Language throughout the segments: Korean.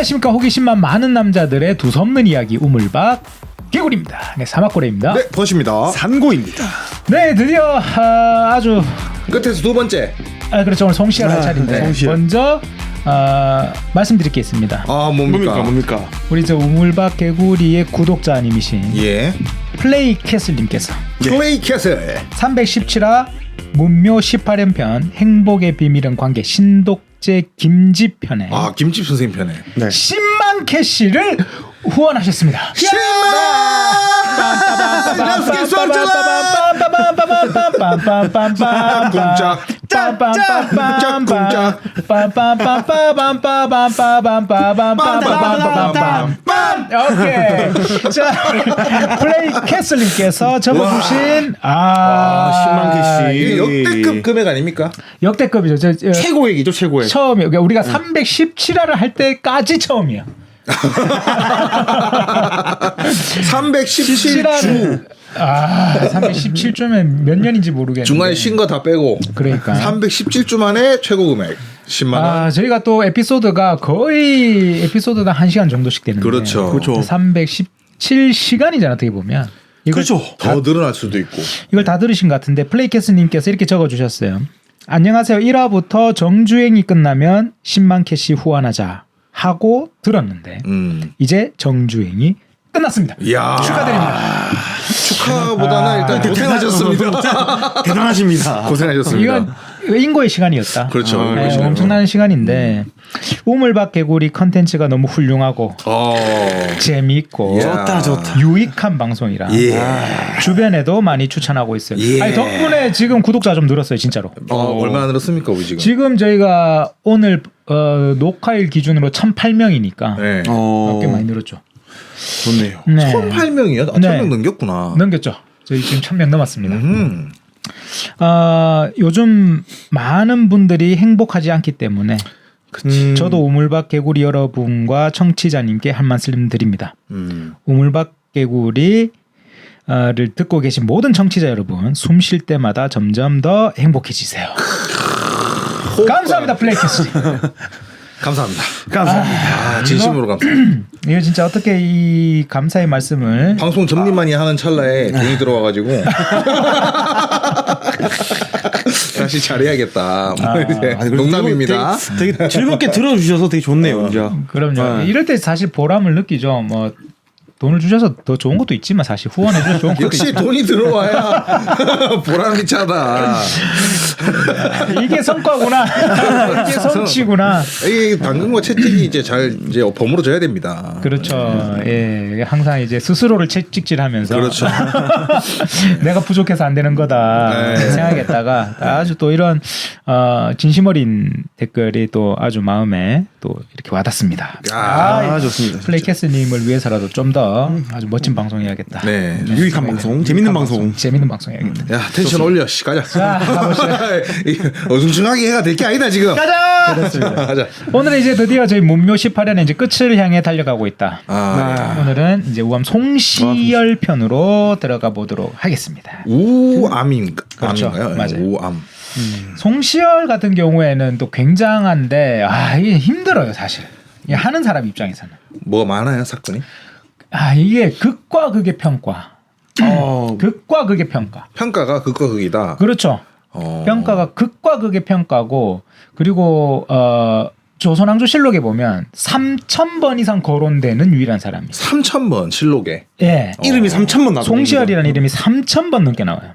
안녕하십니까. 호기심만 많은 남자들의 두서없는 이야기 우물박 개구리입니다. 네, 사막고래입니다. 네, 버십니다. 산고입니다. 네, 드디어 아주 끝에서 두 번째. 그렇죠. 오늘 송시열 할 차례인데 송시열. 먼저 말씀드릴 게 있습니다. 뭡니까? 우리 저 우물박 개구리의 구독자님이신 예. 플레이캐슬님께서 플레이 캐슬. 317화 문묘 18연편 행복의 비밀은 관계 신독제 김집 편에 김집 선생님 편에. 네. 10만 캐시를 후원하셨습니다. 오케이. 자, 플레이 캐슬님께서 적어주신 10만 개씩. 역대급 금액 아닙니까? 역대급이죠. 최고액이죠, 최고액. 처음이요. 그러니까 우리가 317화를 할 때까지 처음이야. 317주. 317주면 몇 년인지 모르겠는데. 중간에 쉰 거 다 빼고. 그러니까. 317주 만에 최고 금액 10만 원. 저희가 또 에피소드가 거의 에피소드당 1시간 정도씩 되는데. 그렇죠. 317시간이잖아, 어떻게 보면. 그렇죠. 더 늘어날 수도 있고. 이걸 다 들으신 것 같은데 플레이캐스님께서 이렇게 적어주셨어요. 안녕하세요. 1화부터 정주행이 끝나면 10만 캐시 후원하자 하고 들었는데 이제 정주행이 끝났습니다. 이야. 축하드립니다. 축하보다는 일단 고생하셨습니다. 대단하십니다. 고생하셨습니다. 이건 인고의 시간이었다. 그렇죠. 네, 엄청난 시간인데 우물박 개구리 컨텐츠가 너무 훌륭하고 재미있고 좋다. 유익한 방송이라 주변에도 많이 추천하고 있어요. 아니, 덕분에 지금 구독자 좀 늘었어요, 진짜로. 얼마나 늘었습니까, 우리 지금? 지금 저희가 오늘 녹화일 기준으로 1,008명이니까 네. 꽤 많이 늘었죠. 좋네요. 네. 1,008명이요? 1,000명 넘겼구나. 넘겼죠. 저희 지금 1,000명 넘었습니다. 요즘 많은 분들이 행복하지 않기 때문에 저도 우물박 개구리 여러분과 청취자님께 한 말씀 드립니다. 우물박 개구리를 듣고 계신 모든 청취자 여러분, 숨 쉴 때마다 점점 더 행복해지세요. 감사합니다, 플레이캐스. 감사합니다. 이거 진심으로 감사합니다. 이거 진짜 어떻게 이 감사의 말씀을 방송 정리만이 하는 찰나에 돈이 들어와가지고 다시 잘해야겠다. 농담입니다. 되게 즐겁게 들어주셔서 되게 좋네요, 진짜. 그럼요. 이럴 때 사실 보람을 느끼죠. 뭐 돈을 주셔서 더 좋은 것도 있지만 사실 후원해 주셔서 좋은 것도 역시 있지만. 돈이 들어와야 보람이 차다. 이게 성과구나. 이게 성취구나. 이 당근과 채찍이 이제 잘 버무려져야 됩니다. 그렇죠. 예, 항상 이제 스스로를 채찍질하면서 그렇죠. 내가 부족해서 안 되는 거다 생각했다가 아주 또 이런 진심 어린 댓글이 또 아주 마음에 또 이렇게 와닿습니다. 좋습니다. 플레이캐스님을 위해서라도 좀 더 아주 멋진 방송해야겠다. 네. 유익한 방송, 재밌는 방송. 재밌는 방송해야겠다. 야, 텐션 올려. 가자. 자, 가보시죠. 어중중하게 해가 될 게 아니다 지금. 가자. 그렇습니다. 가자. 오늘은 이제 드디어 저희 문묘 18회는 이제 끝을 향해 달려가고 있다. 오늘은 이제 우암 송시열 편으로 들어가 보도록 하겠습니다. 우암인가? 그렇죠. 암인가요? 맞아요. 우암. 송시열 같은 경우에는 또 굉장한데 이게 힘들어요, 사실. 이 하는 사람 입장에서는. 뭐가 많아요, 사건이? 이게 극과 극의 평가. 극과 극의 평가. 평가가 극과 극이다. 그렇죠. 평가가 극과 극의 평가고, 그리고 조선왕조실록에 보면 3,000번 이상 거론되는 유일한 사람이에요. 3,000번 실록에. 예. 이름이 3,000번 나와요. 송시열이라는 이름이 3,000번 넘게 나와요.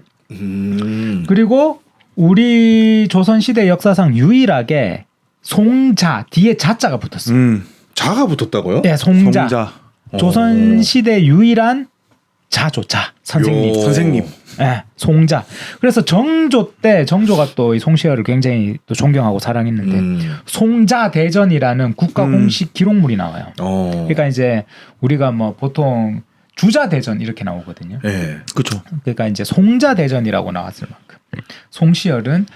그리고 우리 조선시대 역사상 유일하게 송자 뒤에 자자가 붙었어요. 자가 붙었다고요? 네, 송자. 조선시대 유일한 자조, 선생님. 네, 송자. 그래서 정조 때 정조가 또 이 송시열을 굉장히 또 존경하고 사랑했는데 송자 대전이라는 국가 공식 기록물이 나와요. 그러니까 이제 우리가 뭐 보통 주자 대전 이렇게 나오거든요. 네, 그렇죠. 그러니까 이제 송자 대전이라고 나왔을 만큼 송시열은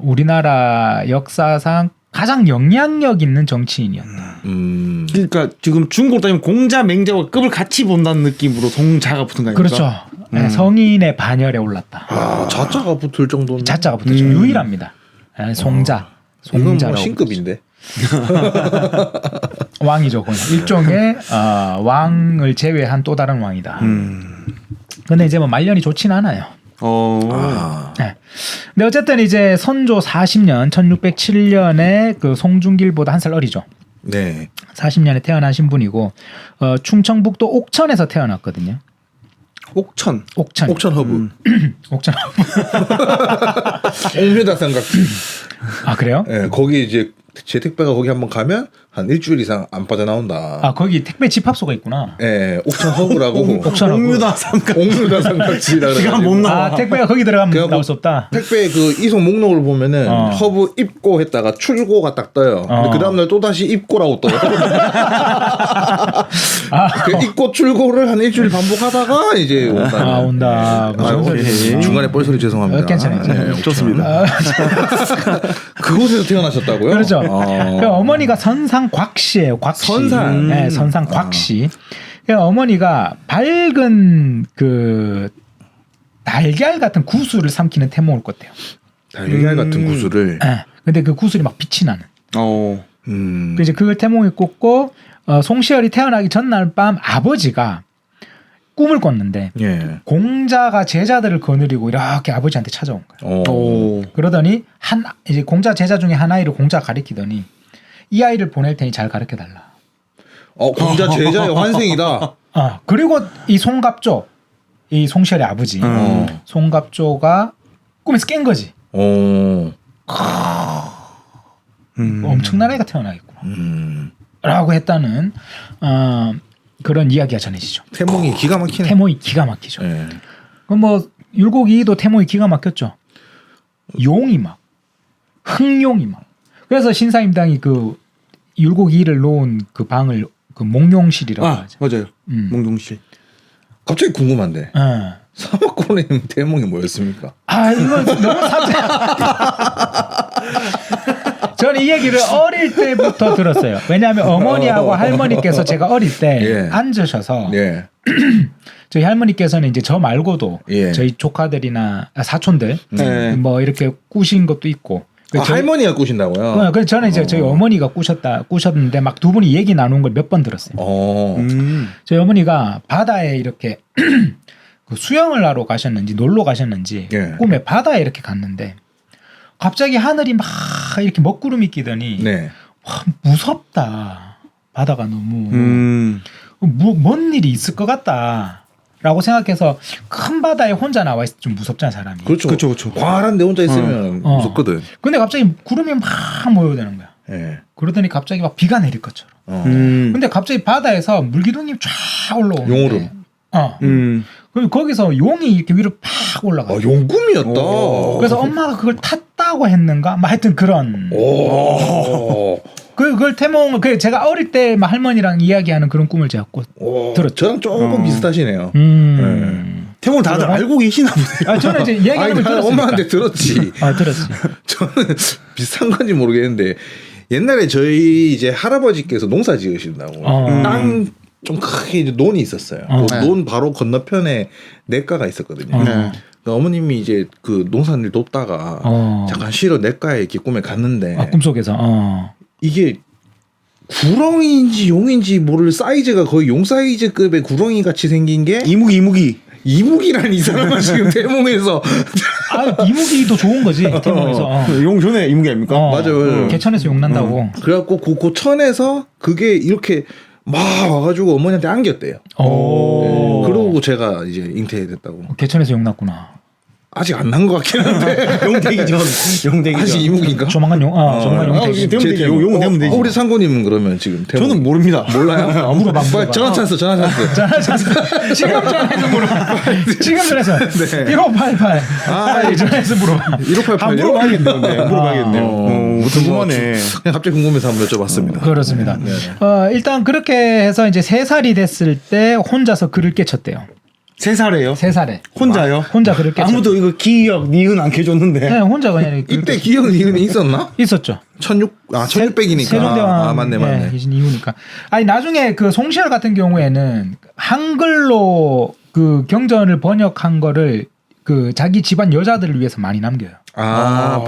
우리나라 역사상 가장 영향력 있는 정치인이었다. 그러니까 지금 중국으로 따지면 공자, 맹자와 급을 같이 본다는 느낌으로 송자가 붙은 거 아닙니까? 그렇죠. 네, 성인의 반열에 올랐다. 자자가 붙을 정도는. 자자가 붙었죠. 유일합니다. 네, 송자. 이건 뭐 송자라고 신급인데. 왕이죠. 그건. 일종의 왕을 제외한 또 다른 왕이다. 근데 이제 뭐 말년이 좋진 않아요. 네. 근데 어쨌든 이제 선조 40년 1607년에 그 송중길보다 한 살 어리죠. 네. 40년에 태어나신 분이고 충청북도 옥천에서 태어났거든요. 옥천. 옥천 옥천허브. 옥천. 옥류다 삼각지. 아 그래요? 네, 거기 이제 제 택배가 거기 한번 가면 한 일주일 이상 안 빠져나온다. 아 거기 택배 집합소가 있구나. 네, 옥천허브라고. 옥천허브. 옥류다 삼각. 옥류다 삼각지라. 시간 못 나와. 아 택배가 거기 들어가면 그래갖고 나올 수 없다. 택배 그 이송 목록을 보면은 허브 입고 했다가 출고가 딱 떠요. 근데 그 다음날 또 다시 입고라고 떠요. 그 입고 출고를 한 일주일 반복하다가 이제 온다. 온다. 중간에 뻘소리 죄송합니다. 괜찮아요. 네, 좋습니다. 그곳에서 태어나셨다고요? 그렇죠. 그 어머니가 선상 곽씨예요. 곽씨. 선상. 네, 선상 곽씨. 그 어머니가 밝은 그 달걀 같은 구슬을 삼키는 태몽을 꿨대요. 달걀 같은 구슬을. 네. 근데 그 구슬이 막 빛이 나는. 그 이제 그걸 태몽에 꿨고 송시열이 태어나기 전날 밤 아버지가 꿈을 꿨는데 예. 공자가 제자들을 거느리고 이렇게 아버지한테 찾아온 거예요. 그러더니 이제 공자 제자 중에 한 아이를 공자가 가리키더니 이 아이를 보낼 테니 잘 가르쳐 달라. 공자 제자의 환생이다. 그리고 이 송갑조, 이 송시열의 아버지 송갑조가 꿈에서 깬 거지. 엄청난 애가 태어나겠구나. 라고 했다는 그런 이야기가 전해지죠. 태몽이 기가 막히네. 태몽이 기가 막히죠. 예. 그럼 뭐 율곡이도 태몽이 기가 막혔죠. 용이 막 흑용이 막. 그래서 신사임당이 그 율곡이를 놓은 그 방을 그 몽룡실이라고 하죠. 맞아요. 몽룡실. 갑자기 궁금한데. 사막고래님 태몽이 뭐였습니까? 이거 너무 사자. 저는 이 얘기를 어릴 때부터 들었어요. 왜냐하면 어머니하고 할머니께서 제가 어릴 때 앉으셔서 저희 할머니께서는 이제 저 말고도 저희 조카들이나 사촌들 뭐 이렇게 꾸신 것도 있고. 할머니가 꾸신다고요? 그래서 저는 이제 저희 어머니가 꾸셨는데 막 두 분이 얘기 나눈 걸 몇 번 들었어요. 저희 어머니가 바다에 이렇게 그 수영을 하러 가셨는지 놀러 가셨는지 꿈에 바다에 이렇게 갔는데 갑자기 하늘이 막 이렇게 먹구름이 끼더니 와, 무섭다. 바다가 너무 뭔 일이 있을 것 같다라고 생각해서 큰 바다에 혼자 나와 있을 때 좀 무섭잖아 사람이. 그렇죠. 광활한 데 혼자 있으면 무섭거든. 근데 갑자기 구름이 막 모여드는 거야. 그러더니 갑자기 막 비가 내릴 것처럼. 근데 갑자기 바다에서 물기둥이 쫙 올라오는데 용오름. 그럼 거기서 용이 이렇게 위로 팍 올라가. 용꿈이었다. 그래서 엄마가 그걸 탔다고 했는가? 뭐 하여튼 그런. 그걸 태몽을 제가 어릴 때 막 할머니랑 이야기하는 그런 꿈을 제가 들었죠. 저랑 조금 비슷하시네요. 태몽 다들 알고 계시나 보네요. 저는 이제 얘기하는 걸 들었으니까. 엄마한테 들었지. 들었지. 저는 비슷한 건지 모르겠는데 옛날에 저희 이제 할아버지께서 농사 지으신다고 땅 좀 크게 이제 논이 있었어요. 그 논 바로 건너편에 냇가가 있었거든요. 그러니까 어머님이 이제 그 농사일 돕다가 잠깐 쉬러 냇가에 이렇게 꿈에 갔는데 꿈속에서 이게 구렁이인지 용인지 모를 사이즈가 거의 용 사이즈급의 구렁이 같이 생긴 게 이무기라는 이 사람은 지금 태몽에서 이무기도 좋은 거지 태몽에서. 용 전에 이무기 아닙니까? 맞아요. 개천에서 용 난다고. 그래갖고 그 천에서 그게 이렇게 막 와가지고 어머니한테 안겼대요. 그러고 제가 이제 잉태됐다고. 개천에서 용 났구나. 아직 안 난 것 같긴 한데. 용되기 전. 아직 이무기인가? 조만간 용. 조만간 용 되지. 용은 되면 되지. 우리 상고님은 그러면 지금 태몽. 저는 모릅니다. 몰라요? 물어봐. 전화 찬스. 지금 전화해서 물어봐. 지금 전화해서 1588. 전화해서 물어봐. 1588. 물어봐야겠네요. 궁금하네. 그냥 갑자기 궁금해서 한번 여쭤봤습니다. 그렇습니다. 일단 그렇게 해서 이제 3살이 됐을 때 혼자서 글을 깨쳤대요. 3살에요? 3살에. 혼자요? 혼자 글을 깨쳤. 아무도 이거 기억 니은 안 켜줬는데. 네, 혼자 그냥. 이때 기억 니은이 있었나? 있었죠. 1600이니까. 세종대왕 맞네. 계신 이후니까. 나중에 그 송시열 같은 경우에는 한글로 그 경전을 번역한 거를 그 자기 집안 여자들을 위해서 많이 남겨요.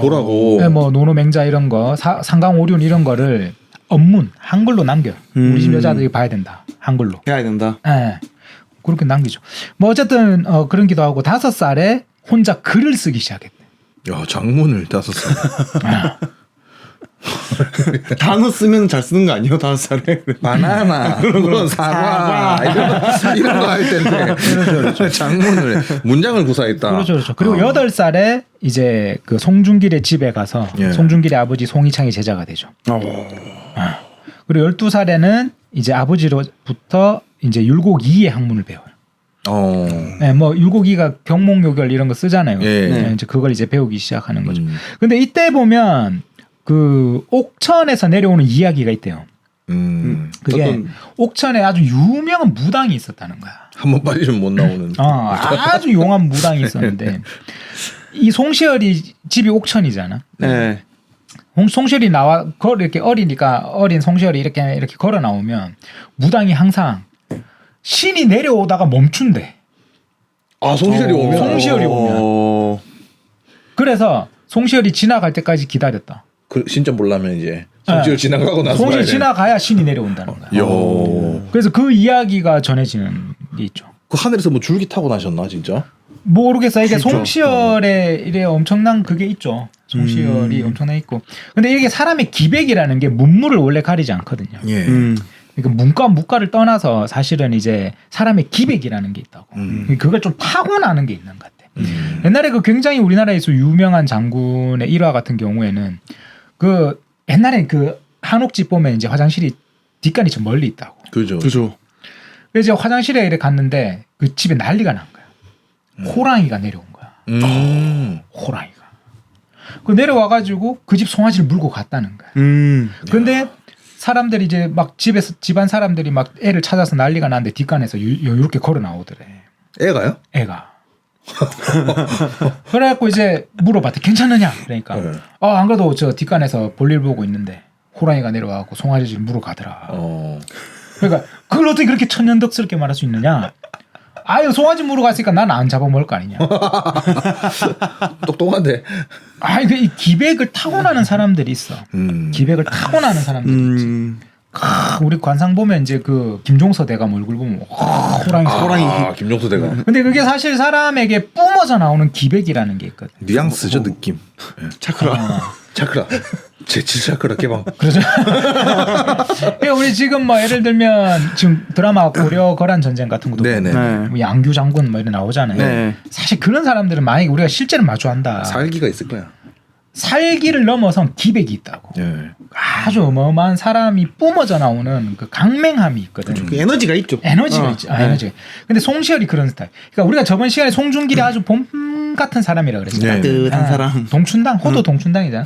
보라고. 네, 뭐 노노맹자 이런 거, 상강오륜 이런 거를 업문 한글로 남겨요. 우리 집 여자들이 봐야 된다. 한글로. 해야 된다. 예. 그렇게 남기죠. 뭐 어쨌든 그런 기도 하고 5살에 혼자 글을 쓰기 시작했대. 야 장문을 5살. 단어 쓰면 잘 쓰는 거 아니에요? 5살에. 바나나, 그런 사과 이런 거 할 텐데 장문을 문장을 구사했다. 그렇죠. 그리고 8살에 이제 그 송중길의 집에 가서 예. 송중길의 아버지 송이창이 제자가 되죠. 그리고 12살에는 이제 아버지로부터 이제 율곡 2의 학문을 배워요. 네, 뭐 율곡 2가 경몽요결 이런 거 쓰잖아요. 예. 네, 이제 그걸 이제 배우기 시작하는 거죠. 근데 이때 보면 그 옥천에서 내려오는 이야기가 있대요. 그게 어떤- 옥천에 아주 유명한 무당이 있었다는 거야. 한번 빠지면 못 나오는. 아주 용한 무당이 있었는데 이 송시열이 집이 옥천이잖아. 네. 송시열이 나와 이렇게 어리니까 어린 송시열이 이렇게 걸어 나오면 무당이 항상 신이 내려오다가 멈춘대. 아 송시열이 오면. 송시열이 오면. 그래서 송시열이 지나갈 때까지 기다렸다. 진짜 몰라면 이제 송시열 지나가고 나서. 송시열 지나가야 신이 내려온다는 거야. 요. 그래서 그 이야기가 전해지는 게 있죠. 그 하늘에서 뭐 줄기 타고 나셨나 진짜? 모르겠어요. 이게 진짜? 송시열의 이래 엄청난 그게 있죠. 송시열이 엄청나 있고. 근데 이게 사람의 기백이라는 게 문물을 원래 가리지 않거든요. 예. 그러니까 문과를 떠나서 사실은 이제 사람의 기백이라는 게 있다고. 그걸 좀 타고나는 게 있는 것 같아. 옛날에 그 굉장히 우리나라에서 유명한 장군의 일화 같은 경우에는 그 옛날에 그 한옥집 보면 이제 화장실이 뒷간이 좀 멀리 있다고. 그죠. 그죠. 그래서 이제 화장실에 이렇게 갔는데 그 집에 난리가 난 거야. 호랑이가 내려온 거야. 호랑이가. 그 내려와가지고 그 집 송아지를 물고 갔다는 거야. 근데 사람들이 이제 막 집안 사람들이 막 애를 찾아서 난리가 났는데 뒷간에서 이렇게 걸어 나오더래. 애가요? 애가. 그래갖고 이제 물어봤대. 괜찮느냐? 그러니까 네. 안 그래도 저 뒷간에서 볼일 보고 있는데 호랑이가 내려와갖고 송아지를 물어 가더라. 그러니까 그걸 어떻게 그렇게 천연덕스럽게 말할 수 있느냐? 아유 송아지 물어 갔으니까 난 안 잡아먹을 거 아니냐? 똑똑한데. 이 기백을 타고나는 사람들이 있어. 기백을 타고나는 사람들이 있지. 우리 관상 보면 이제 그 김종서 대감 얼굴 보면 호랑이. 김종수 대가. 근데 그게 사실 사람에게 뿜어져 나오는 기백이라는 게 있거든. 뉘앙스죠 느낌. 차크라. 제7 차크라 개방. 그렇죠. 그러니까 우리 지금 뭐 예를 들면 지금 드라마 고려 거란 전쟁 같은 것도 네네. 보면 뭐 양규 장군 뭐 이런 나오잖아요. 네. 사실 그런 사람들은 만약에 우리가 실제로 마주한다. 살기가 있을 거야. 살기를 넘어선 기백이 있다고. 예. 아주 어마어마한 사람이 뿜어져 나오는 그 강맹함이 있거든. 그 에너지가 있죠. 에너지가 있지. 에너지. 근데 송시열이 그런 스타일. 그러니까 우리가 저번 시간에 송중길이 아주 봄 같은 사람이라 그랬잖아. 네. 따뜻한 사람. 동춘당, 호도 동춘당이잖아.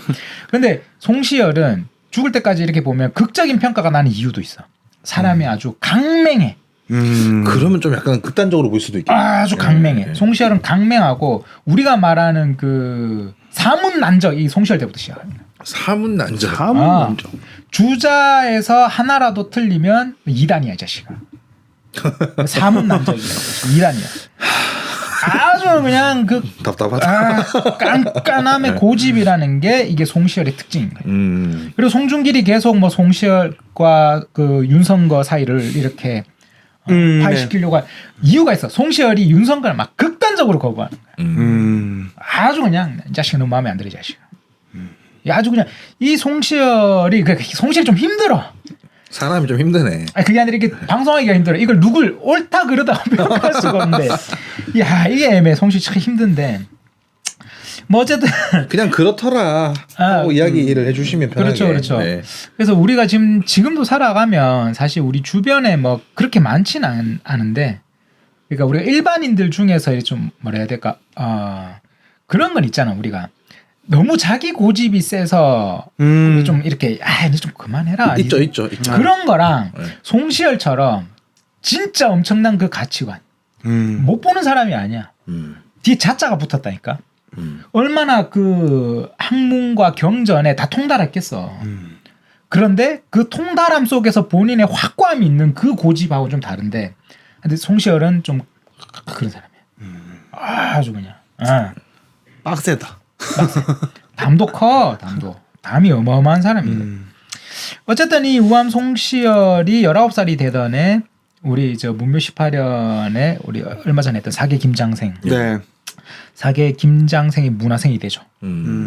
근데 송시열은 죽을 때까지 이렇게 보면 극적인 평가가 나는 이유도 있어. 사람이 아주 강맹해. 그러면 좀 약간 극단적으로 보일 수도 있겠네. 아주 강맹해. 송시열은 강맹하고 우리가 말하는 그 사문난적 이 송시열 때부터 시작합니다. 사문난적. 주자에서 하나라도 틀리면 2단이야 이 자식아. 사문난적이야. 2단이야. 아주 그냥 그 답답하다. 깐깐함의 고집이라는 게 이게 송시열의 특징인 거예요. 그리고 송중길이 계속 뭐 송시열과 그 윤성거 사이를 이렇게 파괴시키려고 한 이유가 있어. 송시열이 윤성거를 막 극단적으로 거부하는 거야. 아주 그냥 이 자식이 너무 마음에 안 들어 이 자식아. 아주 그냥 이 송시열이 좀 힘들어. 사람이 좀 힘드네. 그게 아니라 이게 방송하기가 힘들어. 이걸 누굴 옳다 그러다 평가할 수가 없는데, 이게 애매해. 송시 참 힘든데. 뭐 어쨌든 그냥 그렇더라 하고 이야기를 해주시면 편하게. 그렇죠. 네. 그래서 우리가 지금도 살아가면 사실 우리 주변에 뭐 그렇게 많지는 않은데, 그러니까 우리가 일반인들 중에서 좀 뭐라 해야 될까, 그런 건 있잖아. 우리가 너무 자기 고집이 세서 좀 이렇게 이제 좀 그만해라. 있죠. 그런 거랑 네. 송시열처럼 진짜 엄청난 그 가치관 못 보는 사람이 아니야. 뒤에 자자가 붙었다니까. 얼마나 그 학문과 경전에 다 통달했겠어. 그런데 그 통달함 속에서 본인의 확고함이 있는 그 고집하고 좀 다른데, 근데 송시열은 좀 그런 사람이야. 아주 그냥 빡세다. 담도 커. 담이 어마어마한 사람이에요. 어쨌든 이 우암 송시열이 19살이 되던 해 우리 저 문묘 18년에 우리 얼마 전에 했던 사계 김장생. 네. 사계 김장생이 문화생이 되죠.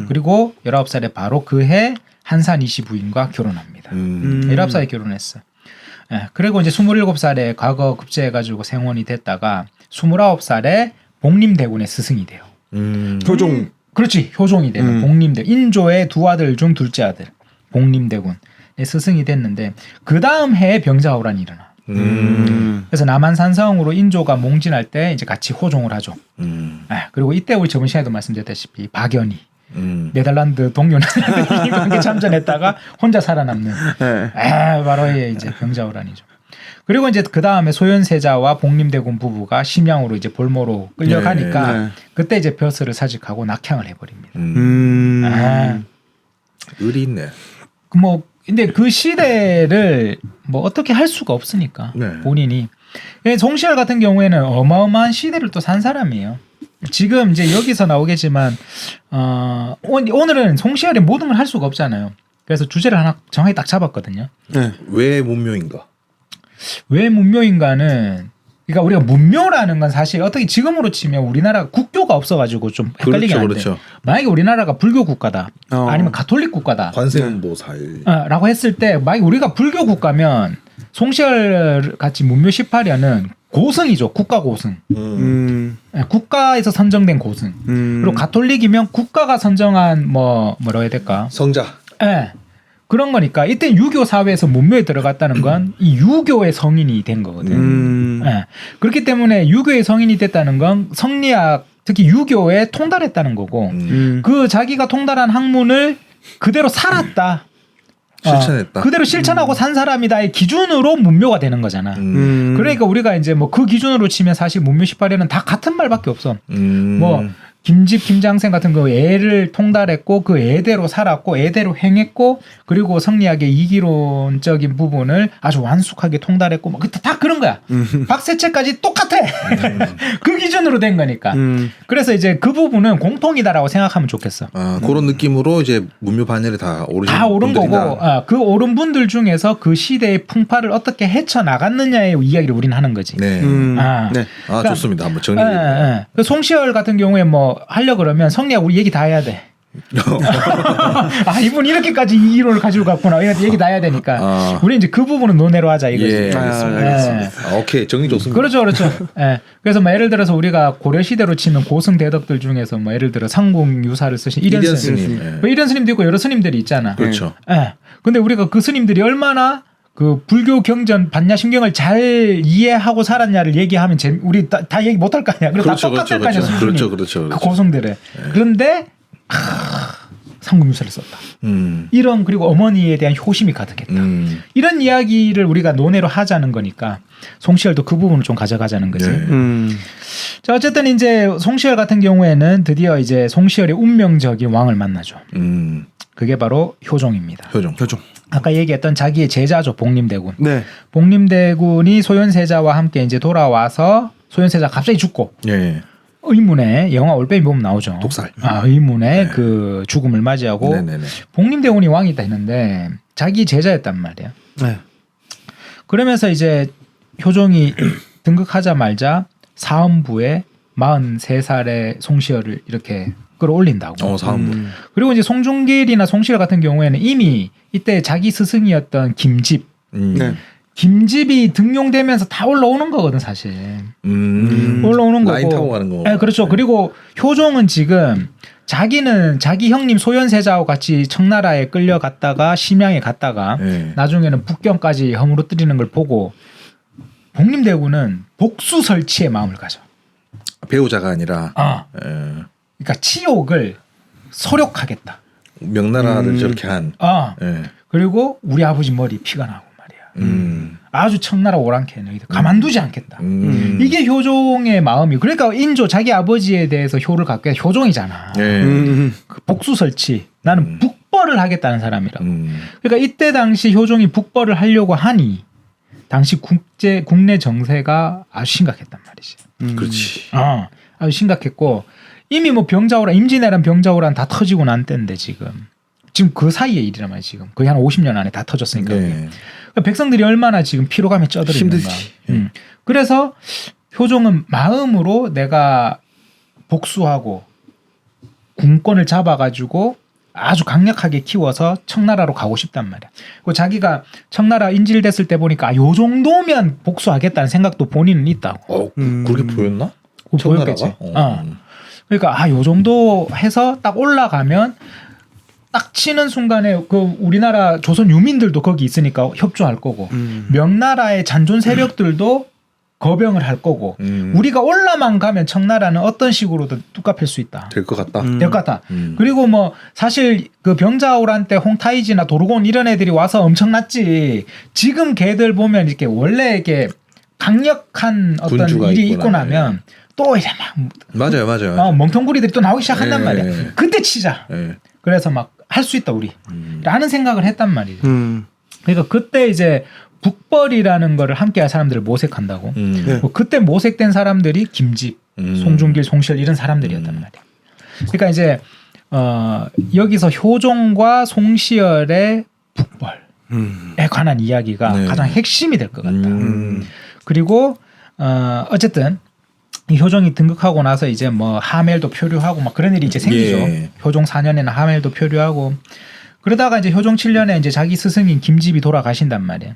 그리고 19살에 바로 그 해 한산 이시 부인과 결혼합니다. 19살에 결혼했어요. 예, 그리고 이제 27살에 과거 급제해가지고 생원이 됐다가 29살에 복림대군의 스승이 돼요. 효종. 그렇지, 효종이 되는 복림대. 인조의 두 아들 중 둘째 아들 복림대군의 스승이 됐는데 그 다음 해에 병자호란이 일어나. 그래서 남한산성으로 인조가 몽진할 때 이제 같이 호종을 하죠. 예, 그리고 이때 우리 저번 시간에도 말씀드렸다시피 박연희. 네덜란드 동료 나라들과 함께 참전했다가 혼자 살아남는 바로 이제 병자호란이죠. 그리고 이제 그 다음에 소현세자와 복림대군 부부가 심양으로 이제 볼모로 끌려가니까 그때 이제 벼슬을 사직하고 낙향을 해버립니다. 의리 있네. 뭐 근데 그 시대를 뭐 어떻게 할 수가 없으니까 본인이 송시열 같은 경우에는 어마어마한 시대를 또 산 사람이에요. 지금 이제 여기서 나오겠지만 오늘은 송시열의 모든 걸 할 수가 없잖아요. 그래서 주제를 하나 정확히 딱 잡았거든요. 왜 문묘인가? 왜 문묘인가는 그러니까 우리가 문묘라는 건 사실 어떻게 지금으로 치면 우리나라 국교가 없어가지고 좀 헷갈리게 하는데 그렇죠. 만약에 우리나라가 불교 국가다 아니면 가톨릭 국가다 관세음보살 라고 했을 때 만약에 우리가 불교 국가면 송시열 같이 문묘 18년은 고승이죠. 국가 고승. 국가에서 선정된 고승. 그리고 가톨릭이면 국가가 선정한 뭐라고 해야 될까? 성자. 예. 그런 거니까 이때 유교 사회에서 문묘에 들어갔다는 건 이 유교의 성인이 된 거거든. 예. 그렇기 때문에 유교의 성인이 됐다는 건 성리학 특히 유교에 통달했다는 거고 그 자기가 통달한 학문을 그대로 살았다. 실천했다. 그대로 실천하고 산 사람이다의 기준으로 문묘가 되는 거잖아. 그러니까 우리가 이제 뭐 그 기준으로 치면 사실 문묘 18년은 다 같은 말밖에 없어. 뭐 김집 김장생 같은 거 애를 통달했고 그 애대로 살았고 애대로 행했고 그리고 성리학의 이기론적인 부분을 아주 완숙하게 통달했고 뭐 다 그런 거야. 박세채까지 똑같아. 그 기준으로 된 거니까. 그래서 이제 그 부분은 공통이다라고 생각하면 좋겠어. 그런 느낌으로 이제 문묘 반열에 다 오른 거고 그 오른 분들 중에서 그 시대의 풍파를 어떻게 헤쳐 나갔느냐의 이야기를 우리는 하는 거지. 네. 그러니까, 좋습니다. 한번 정리. 송시열 같은 경우에 뭐 하려 그러면 성리학 우리 얘기 다 해야 돼. 이분 이렇게까지 이 이론을 가지고 갔구나. 얘기 다 해야 되니까. 우리 이제 그 부분은 논외로 하자 이거지. 예, 알겠습니다. 오케이, 정리 좋습니다. 그렇죠. 그래서 뭐 예를 들어서 우리가 고려 시대로 치면 고승 대덕들 중에서 뭐 예를 들어 상궁 유사를 쓰신 이련 스님, 뭐 이련 스님도 있고 여러 스님들이 있잖아. 그렇죠. 근데 우리가 그 스님들이 얼마나 그 불교 경전 반야심경을 잘 이해하고 살았냐를 얘기하면 우리 다 얘기 못할 거 아니야. 그래서 다 똑같을 거 아니야. 그렇죠. 그 고성들에. 그런데 상금유사를 썼다. 이런 그리고 어머니에 대한 효심이 가득했다. 이런 이야기를 우리가 논외로 하자는 거니까 송시열도 그 부분을 좀 가져가자는 거지. 자, 어쨌든 이제 송시열 같은 경우에는 드디어 이제 송시열의 운명적인 왕을 만나죠. 그게 바로 효종입니다. 효종. 아까 얘기했던 자기의 제자죠. 복림대군. 네. 복림대군이 소현세자와 함께 이제 돌아와서 소현세자 갑자기 죽고 의문의 영화 올빼미 보면 나오죠. 독살. 의문의 그 죽음을 맞이하고 복림대군이 왕이 됐는데 자기 제자였단 말이야. 네. 그러면서 이제 효종이 등극하자마자 사헌부에 43살의 송시열을 이렇게 끌어올린다고. 사헌부. 그리고 이제 송중길이나 송시열 같은 경우에는 이미 이때 자기 스승이었던 김집. 김집이 등용되면서 다 올라오는 거거든 사실. 올라오는 거고. 라인 타고 가는 거. 네, 그렇죠. 그리고 효종은 지금 자기는 자기 형님 소현세자와 같이 청나라에 끌려갔다가 심양에 갔다가 나중에는 북경까지 허물어뜨리는 걸 보고 복림대군은 복수 설치의 마음을 가져. 배우자가 아니라. 그러니까 치욕을 서력하겠다. 명나라를 저렇게 한. 그리고 우리 아버지 머리 피가 나고 말이야. 아주 청나라 오랑캐 너희들 가만두지 않겠다. 이게 효종의 마음이. 그러니까 인조 자기 아버지에 대해서 효를 갖게 효종이잖아. 그 복수 설치. 나는 북벌을 하겠다는 사람이라. 그러니까 이때 당시 효종이 북벌을 하려고 하니 당시 국내 정세가 아주 심각했단 말이지. 그렇지. 아주 심각했고 이미 뭐 병자호란 임진왜란 병자호란 다 터지고 난 때인데 지금 지금 그 사이의 일이란 말이야 지금. 거의 한 50년 안에 다 터졌으니까. 네. 그러니까 백성들이 얼마나 지금 피로감에 쪄들었는가. 힘들지. 그래서 효종은 마음으로 내가 복수하고 군권을 잡아가지고 아주 강력하게 키워서 청나라로 가고 싶단 말이야. 그리고 자기가 청나라 인질됐을 때 보니까 요 정도면 복수하겠다는 생각도 본인은 있다고. 그렇게 보였나? 보였겠지. 그러니까 요 정도 해서 딱 올라가면 딱 치는 순간에 그 우리나라 조선 유민들도 거기 있으니까 협조할 거고 명나라의 잔존 세력들도 거병을 할 거고 우리가 올라만 가면 청나라는 어떤 식으로든 뚝갑할 수 있다. 될 것 같다. 될 것 같다. 그리고 뭐 사실 그 병자호란 때 홍타이지나 도르곤 이런 애들이 와서 엄청났지. 지금 걔들 보면 이렇게 원래 이렇게 강력한 어떤 일이 있고 나면 또 이래 막 맞아요. 멍텅구리들이 또 나오기 시작한단 말이야. 예. 그때 치자. 예. 그래서 막 할 수 있다 우리. 라는 생각을 했단 말이죠. 그러니까 그때 이제 북벌이라는 거를 함께할 사람들을 모색한다고. 뭐 그때 모색된 사람들이 김집, 송중길, 송시열 이런 사람들이었단 말이야. 그러니까 이제 여기서 효종과 송시열의 북벌에 관한 이야기가 네. 가장 핵심이 될 것 같다. 그리고 어쨌든 이 효종이 등극하고 나서 이제 뭐 하멜도 표류하고 막 그런 일이 이제 생기죠. 예. 효종 4년에는 하멜도 표류하고 그러다가 이제 효종 7년에 이제 자기 스승인 김집이 돌아가신단 말이에요.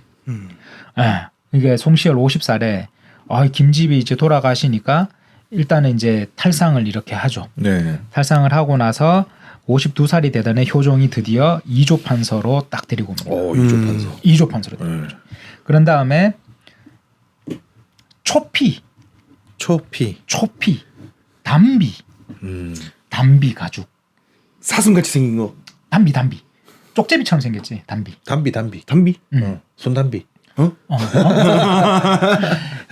이게 송시열 50살에 김집이 이제 돌아가시니까 일단은 이제 탈상을 이렇게 하죠. 네. 탈상을 하고 나서 52살이 되던 해 효종이 드디어 이조판서로 딱 데리고 옵니다. 이조판서로 데리고 오죠. 그런 다음에 초피, 담비 가죽, 사슴같이 생긴 거. 담비 쪽제비처럼 생겼지. 담비. 손담비.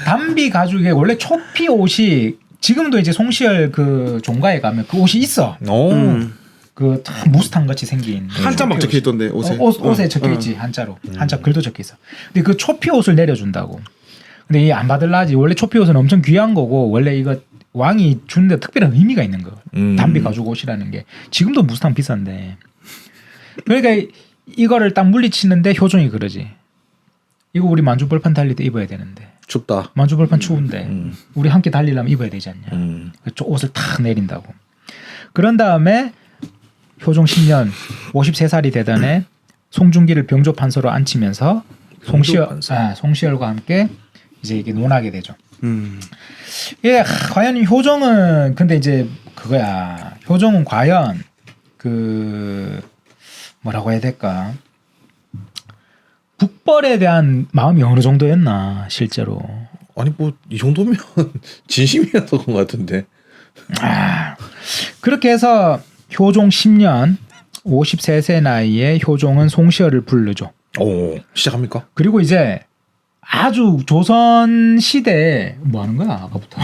담비 가죽에 원래 초피 옷이 지금도 이제 송시열 그 종가에 가면 그 옷이 있어. 그 무스탕 같이 생긴 한자 막 적혀 있던데 옷에. 옷에 적혀 있지 한자로. 한자 글도 적혀 있어. 근데 그 초피 옷을 내려준다고. 근데 이 안 받을라지. 원래 초피 옷은 엄청 귀한 거고 원래 이거 왕이 주는데 특별한 의미가 있는 거. 담비 가죽 옷이라는 게 지금도 무스탕 비싼데. 그러니까 이거를 딱 물리치는데 효종이 그러지. 이거 우리 만주벌판 달릴 때 입어야 되는데. 춥다. 만주벌판 추운데 우리 함께 달리려면 입어야 되지 않냐. 그 옷을 탁 내린다고. 그런 다음에 효종 10년 53살이 되던 해 송중기를 병조판서로 앉히면서 송시열과 함께 이제 이게 논하게 되죠. 예, 과연 효종은 근데 이제 그거야. 효종은 과연 그 뭐라고 해야 될까? 북벌에 대한 마음이 어느 정도였나 실제로. 아니 뭐 이 정도면 진심이었던 것 같은데. 그렇게 해서 효종 10년 53세 나이에 효종은 송시열을 부르죠. 오, 시작합니까? 그리고 이제 아주 조선 시대에 뭐 하는 거야 아까부터.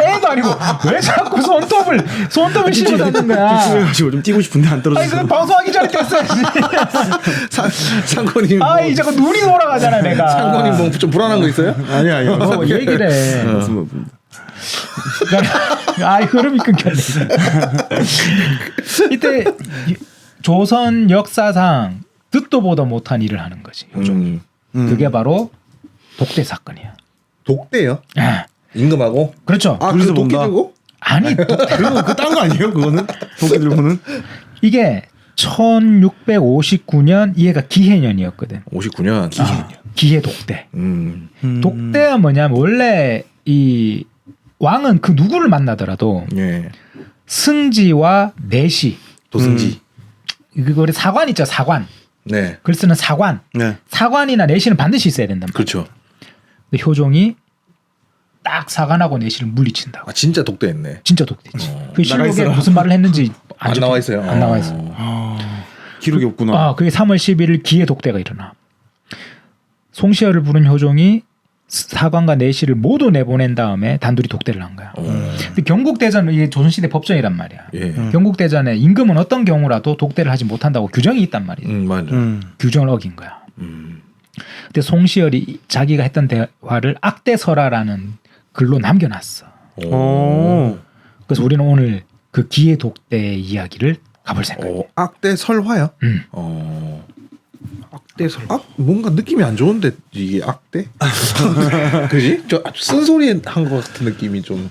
애도 아니고 왜 자꾸 손톱을 씹어 닫는 거야. 좀 뛰고 싶은데 안 떨어졌어. 아니 그럼 방송하기 전에 뗐어야지. 상권님. 아이 자꾸 눈이 돌아가잖아 내가. 상권님 뭐 좀 불안한 거 있어요? 아니야. 얘기를 해. 흐름이 끊겼네. 이때 조선 역사상 듣도 보도 못한 일을 하는 거지. 효종이. 그게 바로 독대 사건이야. 독대요? 임금하고? 그렇죠. 그 도끼 들고? 아니 그거 딴 거 아니에요? 그거는 도끼 들고는? 이게 1659년 얘가 기해년이었거든. 59년. 기해 독대. 독대가 뭐냐면 원래 이 왕은 그 누구를 만나더라도 승지와 내시, 도승지. 그리고 우리 사관 있죠. 사관. 네. 글 쓰는 사관. 네. 사관이나 내시는 반드시 있어야 된단 말이야. 그렇죠. 근데 효종이 딱 사관하고 내시를 물리친다고. 진짜 독대했네. 진짜 독대지. 그 실록에 무슨 말을 했는지 안 나와 있어요. 안 나와 있어. 기록이 없구나. 그게 3월 11일 기해 독대가 일어나. 송시열을 부른 효종이 사관과 내시를 모두 내보낸 다음에 단둘이 독대를 한 거야. 근데 경국대전 이게 조선시대 법정이란 말이야. 경국대전에 임금은 어떤 경우라도 독대를 하지 못한다고 규정이 있단 말이야. 맞아. 규정을 어긴 거야. 근데 송시열이 자기가 했던 대화를 악대설화라는 글로 남겨놨어. 그래서 우리는 오늘 그 기해 독대 이야기를 가볼 생각이에요. 악대 설화요? 악대설. 뭔가 느낌이 안 좋은데 이게 악대? 그지? 저 쓴소리 한 것 같은 느낌이 좀.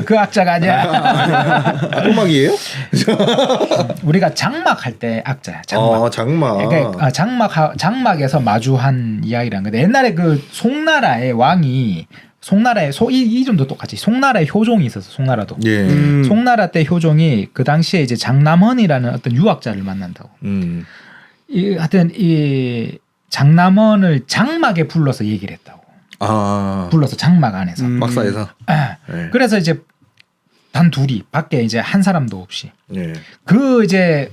그 악자가 아니야. 음악이에요? 우리가 장막할 때 악자야. 장막. 장막. 그러니까 장막에서 마주한 이야기라는 건데 옛날에 그 송나라의 왕이 송나라의 이름도 똑같이 송나라의 효종이 있었어. 송나라도. 예. 송나라 때 효종이 그 당시에 이제 장남헌이라는 어떤 유학자를 만난다고. 하여튼 이 장남헌을 장막에 불러서 얘기를 했다고. 불러서 장막 안에서. 막사에서. 네. 그래서 이제 단 둘이 밖에 이제 한 사람도 없이. 예. 그 이제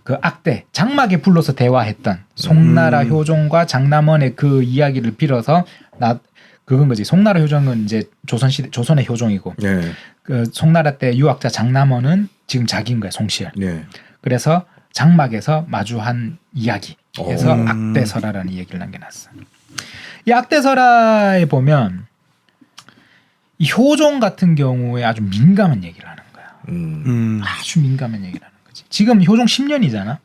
그 악대 장막에 불러서 대화했던 송나라 효종과 장남헌의 그 이야기를 빌어서 그건 거지. 송나라 효종은 이제 조선의 효종이고, 예. 그 송나라 때 유학자 장남헌은 지금 자기인 거야, 송시열. 예. 그래서 장막에서 마주한 이야기에서 악대설화라는 얘기를 남겨놨어. 이 악대설화에 보면 이 효종 같은 경우에 아주 민감한 얘기를 하는 거야. 아주 민감한 얘기를 하는 거지. 지금 효종 10년이잖아.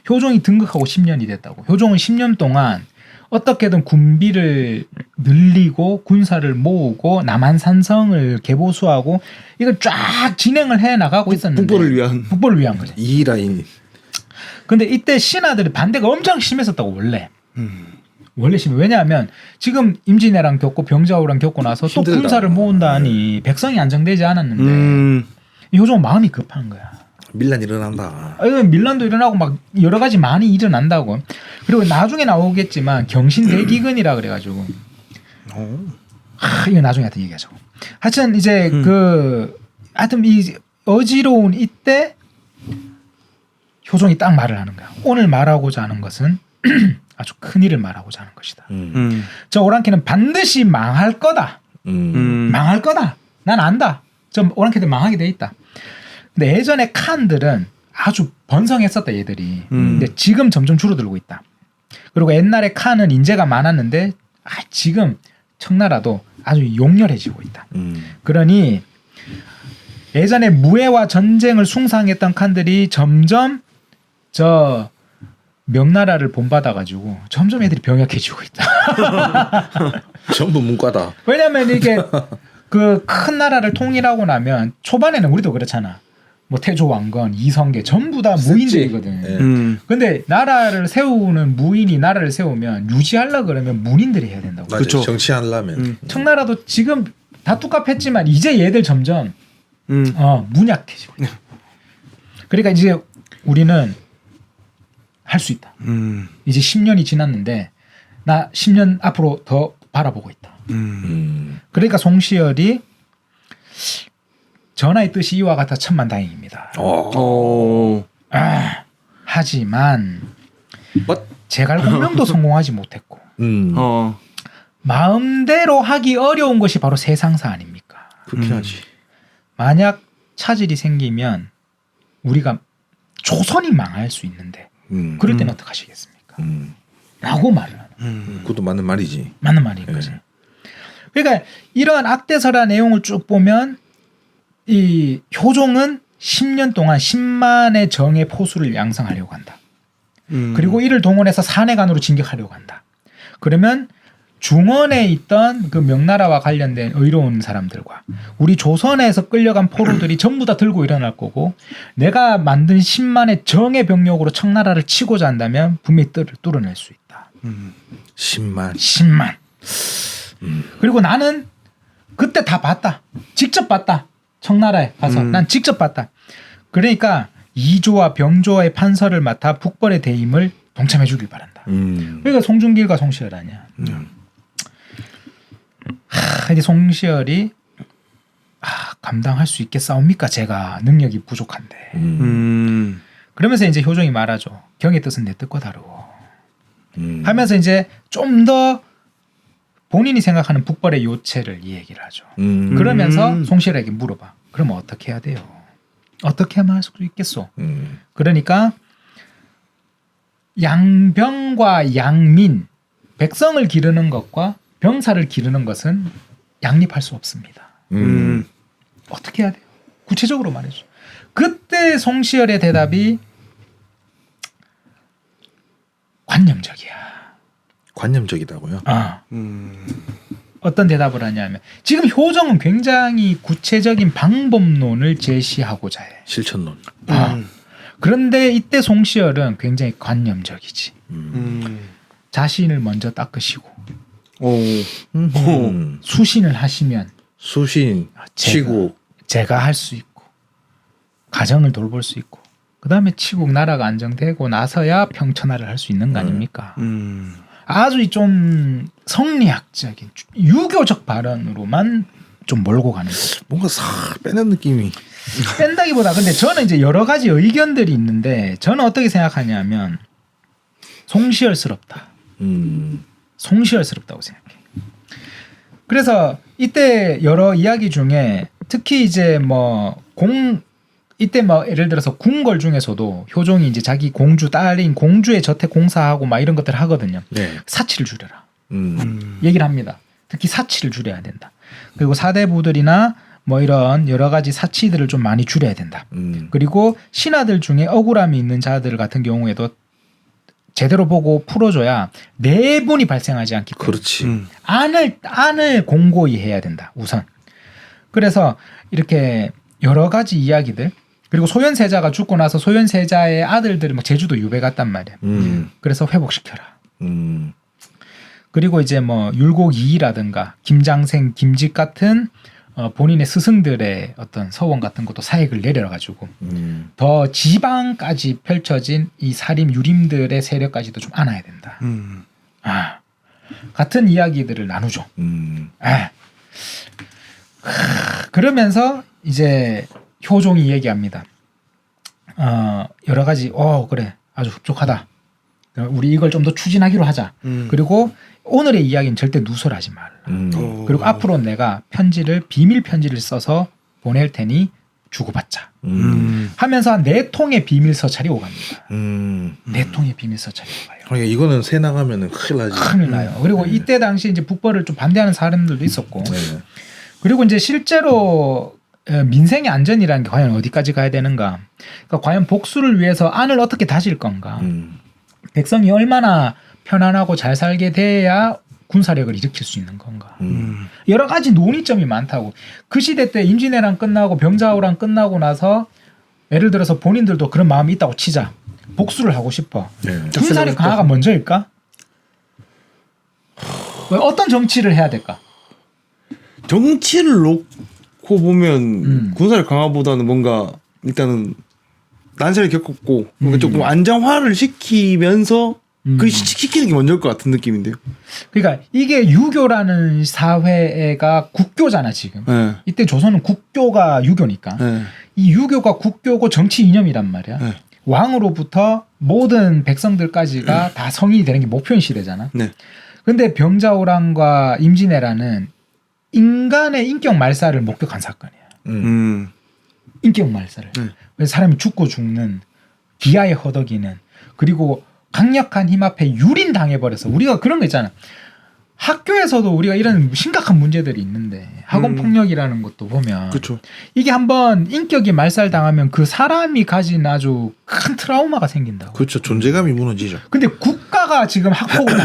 효종이 등극하고 10년이 됐다고. 효종은 10년 동안 어떻게든 군비를 늘리고 군사를 모으고 남한산성을 개보수하고 이걸 쫙 진행을 해 나가고 있었는데 북벌을 위한 거지. 이 라인. 근데 이때 신하들의 반대가 엄청 심했었다고 원래. 원래 심해. 왜냐하면 지금 임진왜란 겪고 병자호란 겪고 나서 힘들다. 또 군사를 모은다니 백성이 안정되지 않았는데 이 효종은 마음이 급한 거야. 밀란 일어난다. 밀란도 일어나고 막 여러 가지 많이 일어난다고. 그리고 나중에 나오겠지만 경신대기근이라 그래가지고 이거 나중에 하여튼 얘기하자고. 하여튼 이제 하여튼 이 어지러운 이때 효종이 딱 말을 하는 거야. 오늘 말하고자 하는 것은 아주 큰 일을 말하고자 하는 것이다. 저 오랑캐는 반드시 망할 거다. 망할 거다. 난 안다. 저 오랑캐들 망하게 돼 있다. 근데 예전에 칸들은 아주 번성했었다 얘들이. 근데 지금 점점 줄어들고 있다. 그리고 옛날에 칸은 인재가 많았는데 지금 청나라도 아주 용렬해지고 있다. 그러니 예전에 무예와 전쟁을 숭상했던 칸들이 점점 저 명나라를 본받아가지고 점점 애들이 병약해지고 있다. 전부 문과다. 왜냐면 이게 그 큰 나라를 통일하고 나면 초반에는 우리도 그렇잖아. 뭐 태조 왕건, 이성계 전부 다 무인들이거든. 근데 나라를 세우는 무인이 나라를 세우면 유지하려 그러면 문인들이 해야 된다고. 맞아요. 그렇죠. 정치하려면. 청나라도 지금 다투갑했지만 이제 얘들 점점 문약해지고 있다. 그러니까 이제 우리는 할 수 있다. 이제 10년이 지났는데 나 10년 앞으로 더 바라보고 있다. 그러니까 송시열이 전하의 뜻이 이와 같아 천만다행입니다. 하지만 제갈공명도 성공하지 못했고 마음대로 하기 어려운 것이 바로 세상사 아닙니까? 불편하지. 만약 차질이 생기면 우리가 조선이 망할 수 있는데 그럴 때는 어떻게 하시겠습니까? 라고 말을 하는. 그것도 맞는 말이지. 맞는 말인 거지. 그러니까 이러한 악대설화 내용을 쭉 보면 이 효종은 10년 동안 10만의 정의 포수를 양성하려고 한다. 그리고 이를 동원해서 산해간으로 진격하려고 한다. 그러면 중원에 있던 그 명나라와 관련된 의로운 사람들과 우리 조선에서 끌려간 포로들이 전부 다 들고 일어날 거고 내가 만든 10만의 정의 병력으로 청나라를 치고자 한다면 분명히 뚫어낼 수 있다. 10만. 그리고 나는 그때 다 봤다. 직접 봤다. 청나라에 가서 난 직접 봤다. 그러니까 이조와 병조의 판서를 맡아 북벌의 대임을 동참해 주길 바란다. 그러니까 송중길과 송시열 아니야. 이제 송시열이 감당할 수 있겠사옵니까? 제가 능력이 부족한데. 그러면서 이제 효종이 말하죠. 경의 뜻은 내 뜻과 다르고. 하면서 이제 좀 더 본인이 생각하는 북벌의 요체를 이 얘기를 하죠. 그러면서 송시열에게 물어봐. 그럼 어떻게 해야 돼요? 어떻게 하면 할 수 있겠소? 그러니까 양병과 양민, 백성을 기르는 것과 병사를 기르는 것은 양립할 수 없습니다. 어떻게 해야 돼요? 구체적으로 말해줘. 그때 송시열의 대답이 관념적이야. 관념적이다고요? 어떤 대답을 하냐면 지금 효정은 굉장히 구체적인 방법론을 제시하고자 해. 실천론. 그런데 이때 송시열은 굉장히 관념적이지. 자신을 먼저 닦으시고 수신을 하시면 수신, 치국. 제가 할 수 있고 가정을 돌볼 수 있고 그다음에 치국 나라가 안정되고 나서야 평천하를 할 수 있는 거 아닙니까? 아주 좀 성리학적인 유교적 발언으로만 좀 몰고 가는 거죠. 뭔가 싹 빼는 느낌이. 뺀다기보다 근데 저는 이제 여러 가지 의견들이 있는데 저는 어떻게 생각하냐면 송시열스럽다. 송시열스럽다고 생각해. 그래서 이때 여러 이야기 중에 특히 이제 이때 예를 들어서 궁궐 중에서도 효종이 이제 자기 공주 딸인 공주의 저택 공사하고 막 이런 것들을 하거든요. 네. 사치를 줄여라. 얘기를 합니다. 특히 사치를 줄여야 된다. 그리고 사대부들이나 이런 여러 가지 사치들을 좀 많이 줄여야 된다. 그리고 신하들 중에 억울함이 있는 자들 같은 경우에도 제대로 보고 풀어줘야 내분이 발생하지 않기 때문에 그렇지. 안을 공고히 해야 된다. 우선. 그래서 이렇게 여러 가지 이야기들 그리고 소현세자가 죽고 나서 소현세자의 아들들이 제주도 유배 갔단 말이야. 그래서 회복시켜라. 그리고 이제 율곡이라든가 김장생, 김직 같은 본인의 스승들의 어떤 서원 같은 것도 사익을 내려가지고 더 지방까지 펼쳐진 이 사림 유림들의 세력까지도 좀 안아야 된다. 같은 이야기들을 나누죠. 그러면서 이제 효종이 얘기합니다. 여러 가지 그래 아주 흡족하다. 우리 이걸 좀 더 추진하기로 하자. 그리고 오늘의 이야기는 절대 누설하지 말라. 그리고 앞으로 내가 비밀 편지를 써서 보낼 테니 주고받자. 하면서 한 4통의 비밀 서찰이 오갑니다. 4통의 비밀 서찰이 오가요. 그러니까 이거는 새 나가면은 큰일 나지. 큰일 나요. 그리고 이때 당시 이제 북벌을 좀 반대하는 사람들도 있었고, 그리고 이제 실제로 민생의 안전이라는 게 과연 어디까지 가야 되는가? 그러니까 과연 복수를 위해서 안을 어떻게 다질 건가? 백성이 얼마나 편안하고 잘 살게 돼야 군사력을 일으킬 수 있는 건가? 여러 가지 논의점이 많다고. 그 시대 때 임진왜란 끝나고 병자호란 끝나고 나서 예를 들어서 본인들도 그런 마음이 있다고 치자. 복수를 하고 싶어. 군사력 강화가 먼저일까? 어떤 정치를 해야 될까? 정치를 놓고 보면 군사력 강화보다는 뭔가 일단은 난세를 겪었고 뭔가 조금 안정화를 시키면서 시키는 게 먼저일 것 같은 느낌인데요. 그러니까 이게 유교라는 사회가 국교잖아 지금. 네. 이때 조선은 국교가 유교니까. 네. 이 유교가 국교고 정치 이념이란 말이야. 네. 왕으로부터 모든 백성들까지가 다 성인이 되는 게 목표인 시대잖아. 네. 근데 병자호란과 임진왜란은 인간의 인격 말살을 목격한 사건이야. 인격 말살을. 사람이 죽고 죽는 기아에 허덕이는 그리고 강력한 힘 앞에 유린당해버려서 우리가 그런 거 있잖아. 학교에서도 우리가 이런 심각한 문제들이 있는데 학원 폭력이라는 것도 보면 그쵸. 이게 한번 인격이 말살당하면 그 사람이 가진 아주 큰 트라우마가 생긴다고. 그렇죠. 존재감이 무너지죠. 근데 국가가 지금 학폭을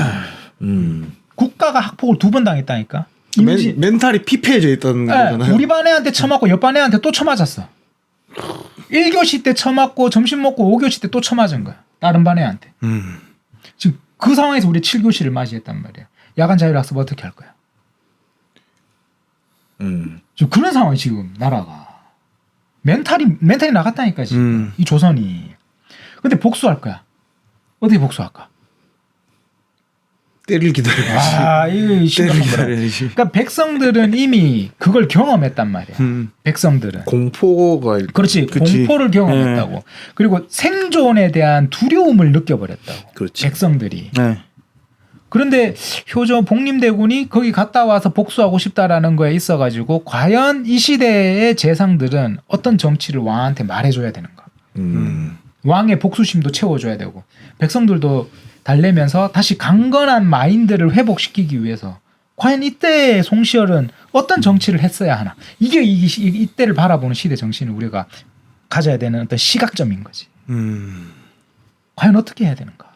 국가가 학폭을 2번 당했다니까. 멘탈이 피폐해져 있다는 거잖아요. 우리 반 애한테 쳐맞고 옆 반 애한테 또 쳐맞았어. 1교시 때 쳐맞고 점심 먹고 5교시 때 또 쳐맞은 거야. 다른 반 애한테. 지금 그 상황에서 우리 7교시를 맞이했단 말이야. 야간 자율학습 어떻게 할 거야? 지금 그런 상황이 지금 나라가. 멘탈이 나갔다니까 지금. 이 조선이. 근데 복수할 거야. 어떻게 복수할까? 때를 기다려야지. 이거 심각한 거야. 기다려야지. 그러니까 백성들은 이미 그걸 경험했단 말이야. 백성들은. 공포가 그렇지. 공포를 경험했다고. 네. 그리고 생존에 대한 두려움을 느껴버렸다고. 그렇지. 백성들이. 네. 그런데 효조 복림대군이 거기 갔다 와서 복수하고 싶다라는 거에 있어가지고 과연 이 시대의 재상들은 어떤 정치를 왕한테 말해줘야 되는가. 왕의 복수심도 채워줘야 되고 백성들도 달래면서 다시 강건한 마인드를 회복시키기 위해서 과연 이때 송시열은 어떤 정치를 했어야 하나. 이게 이때를 바라보는 시대 정신을 우리가 가져야 되는 어떤 시각점인 거지. 과연 어떻게 해야 되는가?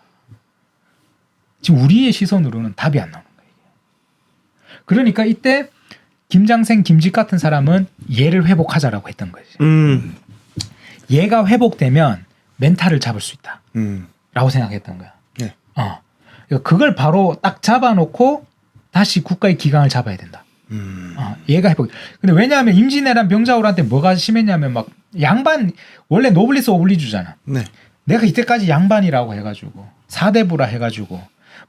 지금 우리의 시선으로는 답이 안 나오는 거예요. 그러니까 이때 김장생, 김직 같은 사람은 얘를 회복하자라고 했던 거지. 얘가 회복되면 멘탈을 잡을 수 있다. 라고 생각했던 거야. 네. 그걸 바로 딱 잡아놓고 다시 국가의 기강을 잡아야 된다. 얘가 회복. 근데 왜냐하면 임진왜란 병자호란때 뭐가 심했냐면 막 양반 원래 노블리스 오블리주잖아. 네. 내가 이때까지 양반이라고 해가지고 사대부라 해가지고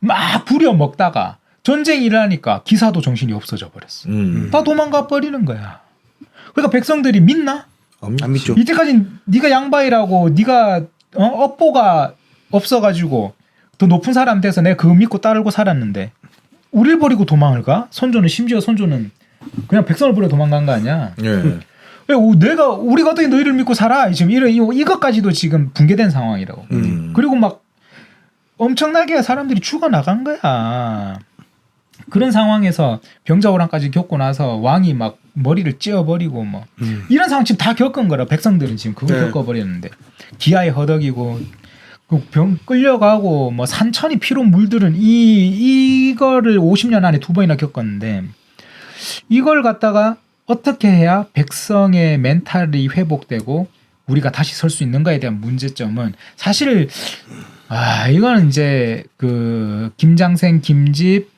막 부려 먹다가 전쟁이 일어나니까 기사도 정신이 없어져 버렸어. 다 도망가 버리는 거야. 그러니까 백성들이 믿나? 안 믿죠. 이때까지 네가 양반이라고 네가 업보가 없어가지고 더 높은 사람 돼서 내가 그거 믿고 따르고 살았는데 우리를 버리고 도망을 가? 심지어 손조는 그냥 백성을 버려 도망간 거 아니야? 예. 왜 우리가 어떻게 너희를 믿고 살아? 지금 이것까지도 지금 붕괴된 상황이라고. 그리고 막 엄청나게 사람들이 죽어 나간 거야. 그런 상황에서 병자호란까지 겪고 나서 왕이 막 머리를 찧어버리고 뭐 이런 상황 지금 다 겪은 거라. 백성들은 지금 그걸 겪어버렸는데 기아에 허덕이고 그 병 끌려가고 뭐 산천이 피로 물들은 이거를 50년 안에 2번이나 겪었는데 이걸 갖다가 어떻게 해야 백성의 멘탈이 회복되고 우리가 다시 설 수 있는가에 대한 문제점은 사실 이거는 이제 그 김장생, 김집,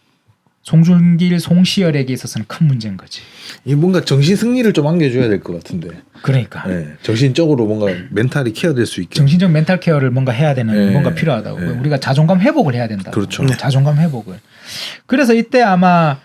송중길, 송시열에게 있어서는 큰 문제인 거지. 이 뭔가 정신 승리를 좀 안겨줘야 될 것 같은데. 그러니까 네. 정신적으로 뭔가 멘탈이 케어될 수 있게. 정신적 멘탈 케어를 뭔가 해야 되는 네. 뭔가 필요하다고. 네. 우리가 자존감 회복을 해야 된다. 그렇죠. 자존감 회복을. 그래서 이때 아마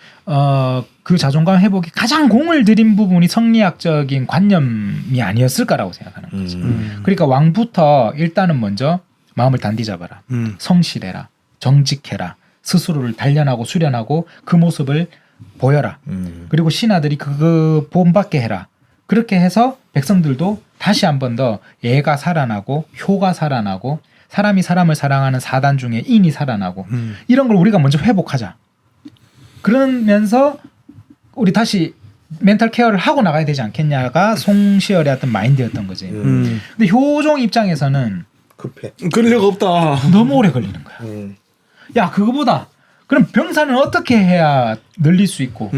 그 자존감 회복이 가장 공을 들인 부분이 성리학적인 관념이 아니었을까라고 생각하는 거지. 그러니까 왕부터 일단은 먼저 마음을 단디 잡아라. 성실해라. 정직해라. 스스로를 단련하고 수련하고 그 모습을 보여라. 그리고 신하들이 그거 본받게 해라. 그렇게 해서 백성들도 다시 한 번 더 예가 살아나고 효가 살아나고 사람이 사람을 사랑하는 사단 중에 인이 살아나고 이런 걸 우리가 먼저 회복하자. 그러면서 우리 다시 멘탈 케어를 하고 나가야 되지 않겠냐가 송시열의 어떤 마인드였던 거지. 근데 효종 입장에서는 급해. 그럴 리가 없다. 너무 오래 걸리는 거야. 야 그거보다 그럼 병사는 어떻게 해야 늘릴 수 있고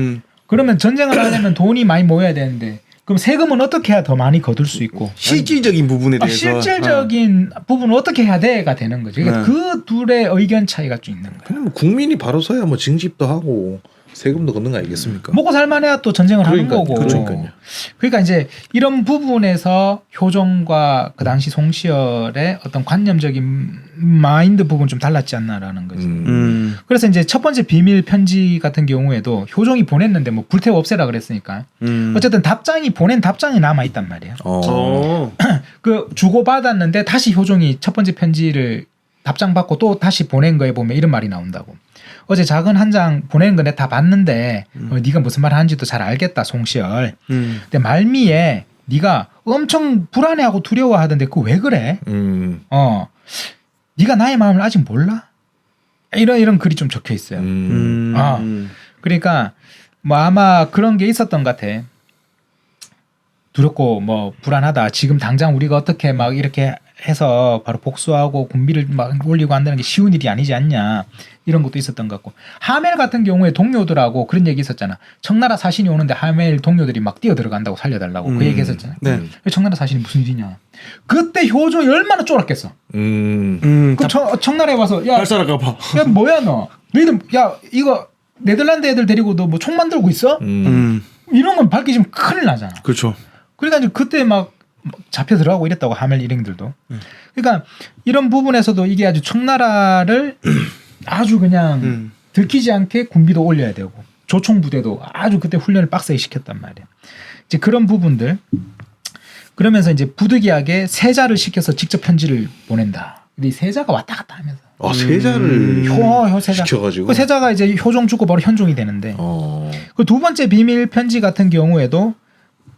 그러면 전쟁을 하려면 돈이 많이 모여야 되는데 그럼 세금은 어떻게 해야 더 많이 거둘 수 있고 실질적인 부분에 대해서 실질적인 부분은 어떻게 해야 돼가 되는 거죠. 그러니까 그 둘의 의견 차이가 좀 있는 거야. 그냥 뭐 국민이 바로 서야 뭐 징집도 하고 세금도 걷는 거 아니겠습니까? 먹고 살만해야 또 전쟁을 하는 거고. 그러니까요. 그러니까 이제 이런 부분에서 효종과 그 당시 송시열의 어떤 관념적인 마인드 부분 좀 달랐지 않나라는 거지. 그래서 이제 첫 번째 비밀 편지 같은 경우에도 효종이 보냈는데 뭐 불태워 없애라 그랬으니까 어쨌든 보낸 답장이 남아 있단 말이야. 그 주고 받았는데 다시 효종이 첫 번째 편지를 답장 받고 또 다시 보낸 거에 보면 이런 말이 나온다고. 어제 작은 한 장 보내는 거 내가 다 봤는데 네가 무슨 말 하는지도 잘 알겠다 송시열. 근데 말미에 네가 엄청 불안해하고 두려워하던데 그거 왜 그래? 네가 나의 마음을 아직 몰라? 이런 글이 좀 적혀 있어요. 그러니까 뭐 아마 그런 게 있었던 것 같아. 두렵고 뭐 불안하다. 지금 당장 우리가 어떻게 막 이렇게 해서 바로 복수하고 군비를 막 올리고 한다는 게 쉬운 일이 아니지 않냐. 이런 것도 있었던 것 같고. 하멜 같은 경우에 동료들하고 그런 얘기 있었잖아. 청나라 사신이 오는데 하멜 동료들이 막 뛰어들어간다고 살려달라고 그 얘기 했었잖아. 네. 청나라 사신이 무슨 일이냐. 그때 효종이 얼마나 쫄았겠어. 그 청나라에 와서 야 발사할까 봐. 야 뭐야 너. 너희들 야 이거 네덜란드 애들 데리고 너 뭐 총 만들고 있어? 이런 건 밝히시면 큰일 나잖아. 그렇죠. 그러니까 이제 그때 막 잡혀 들어가고 이랬다고 하멜 일행들도. 그러니까 이런 부분에서도 이게 아주 청나라를 아주 그냥 들키지 않게 군비도 올려야 되고 조총 부대도 아주 그때 훈련을 빡세게 시켰단 말이야. 이제 그런 부분들. 그러면서 이제 부득이하게 세자를 시켜서 직접 편지를 보낸다. 근데 이 세자가 왔다 갔다 하면서. 세자를 세자. 시켜가지고. 그 세자가 이제 효종 죽고 바로 현종이 되는데. 그 두 번째 비밀 편지 같은 경우에도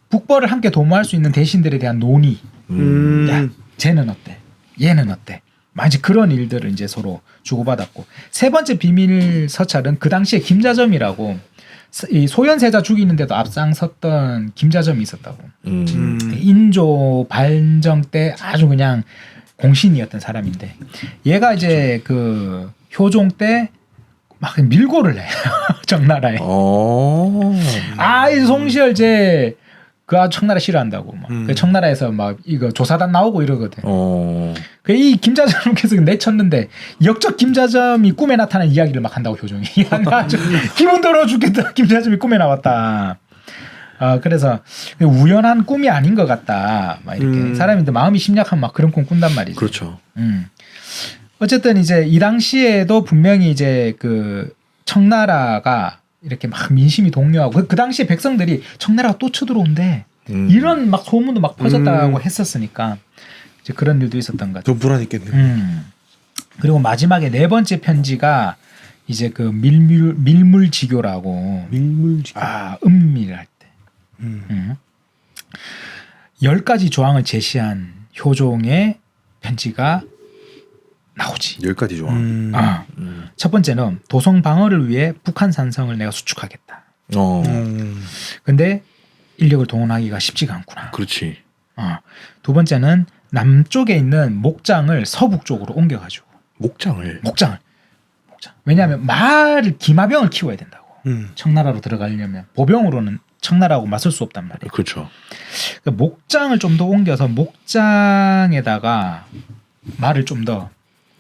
북벌을 함께 도모할 수 있는 대신들에 대한 논의. 야, 쟤는 어때? 얘는 어때? 마치 그런 일들을 이제 서로 주고받았고. 세 번째 비밀 서찰은 그 당시에 김자점이라고 이 소현세자 죽이는데도 앞장섰던 김자점이 있었다고. 인조 반정 때 아주 그냥 공신이었던 사람인데 얘가 이제 그 효종 때 막 밀고를 해 청나라에. 이 송시열제 그 청나라 싫어한다고. 막. 그 청나라에서 막 이거 조사단 나오고 이러거든. 그 이 김자점을 계속 내쳤는데 역적 김자점이 꿈에 나타난 이야기를 막 한다고 효종이. 아주 기분 더러워 죽겠다. 김자점이 꿈에 나왔다. 그래서 우연한 꿈이 아닌 것 같다. 막 이렇게 사람인데 마음이 심약한 막 그런 꿈 꾼단 말이지. 그렇죠. 어쨌든 이제 이 당시에도 분명히 이제 그 청나라가 이렇게 막 민심이 동요하고 그 당시에 백성들이 청나라가 또 쳐들어온대. 이런 막 소문도 막 퍼졌다고 했었으니까 이제 그런 일도 있었던 것 같아요. 좀 불안했겠네요. 그리고 마지막에 네 번째 편지가 이제 그 밀물지교라고. 밀물지교. 은밀할 때. 10가지 조항을 제시한 효종의 편지가 나오지. 10가지 조항. 첫 번째는 도성 방어를 위해 북한 산성을 내가 수축하겠다. 근데 인력을 동원하기가 쉽지가 않구나. 그렇지. 두 번째는 남쪽에 있는 목장을 서북 쪽으로 옮겨가지고. 목장을. 왜냐하면 기마병을 키워야 된다고. 청나라로 들어가려면 보병으로는 청나라하고 맞설 수 없단 말이에요. 그렇죠. 그러니까 목장을 좀 더 옮겨서 목장에다가 말을 좀 더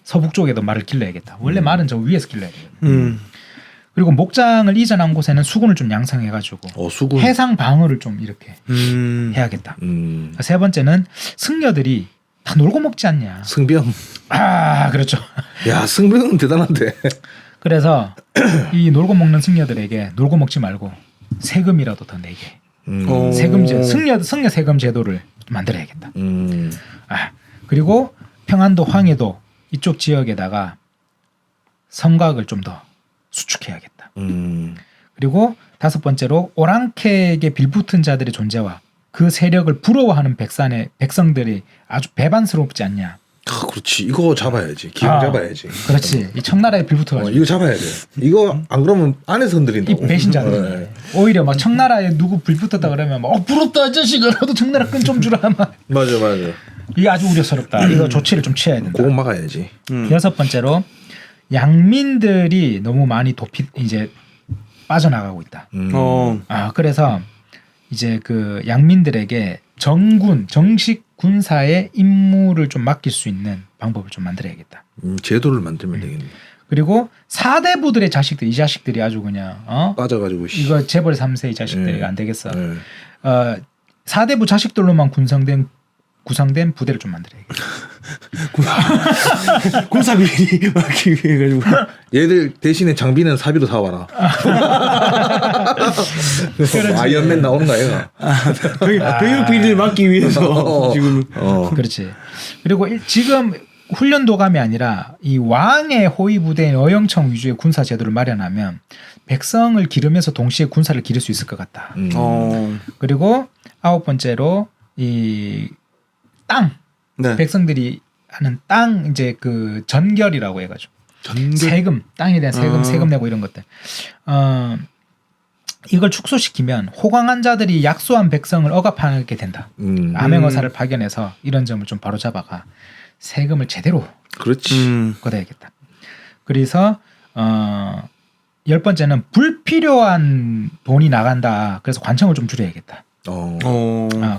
서북 쪽에도 말을 길러야겠다. 원래 말은 저 위에서 길러야 돼요. 그리고 목장을 이전한 곳에는 수군을 좀 양성해가지고 수군. 해상 방어를 좀 이렇게 해야겠다. 세 번째는 승려들이 다 놀고 먹지 않냐. 승병. 그렇죠. 야, 승병은 대단한데. 그래서 이 놀고 먹는 승려들에게 놀고 먹지 말고 세금이라도 더 내게. 세금제 승려 세금 제도를 만들어야겠다. 그리고 평안도 황해도 이쪽 지역에다가 성곽을 좀 더 수축해야겠다. 그리고 다섯 번째로 오랑캐에게 빌붙은 자들의 존재와 그 세력을 부러워하는 백성들이 아주 배반스럽지 않냐. 그렇지. 이거 잡아야지. 기왕 잡아야지. 그렇지. 이 청나라에 빌붙어가지고. 이거 잡아야 돼. 이거 안 그러면 안에서 흔들린다고. 이 배신자들. 오히려 막 청나라에 누구 빌붙었다 그러면 막 부럽다 이 자식아. 나도 청나라 끈 좀 주라. 막. 맞아. 이게 아주 우려스럽다. 이거 조치를 좀 취해야 된다. 그거 막아야지. 여섯 번째로 양민들이 너무 많이 이제 빠져나가고 있다. 그래서 이제 그 양민들에게 정식 군사의 임무를 좀 맡길 수 있는 방법을 좀 만들어야겠다. 제도를 만들면 되겠네. 그리고 사대부들의 자식들, 이 자식들이 아주 그냥 빠져가지고 이거 재벌 3세 이 자식들이 안 되겠어. 사대부 자식들로만 구성된 부대를 좀 만들어야겠다. 군사비리 막기 위해 가지고 얘들 대신에 장비는 사비로 사와라. 아이언맨 나오는 거 아이가? 병역 비리를 막기 위해서 지금. 그렇지. 그리고 지금 훈련 도감이 아니라 이 왕의 호위 부대인 어영청 위주의 군사 제도를 마련하면 백성을 기르면서 동시에 군사를 기를 수 있을 것 같다. 그리고 아홉 번째로 이 땅. 네. 백성들이 하는 땅 이제 그 전결이라고 해가지고 세금 땅에 대한 세금 내고 이런 것들 이걸 축소시키면 호강한 자들이 약소한 백성을 억압하게 된다. 암행어사를 파견해서 이런 점을 좀 바로잡아가 세금을 제대로 그렇지 걷어야겠다. 그래서 열 번째는 불필요한 돈이 나간다. 그래서 관청을 좀 줄여야겠다.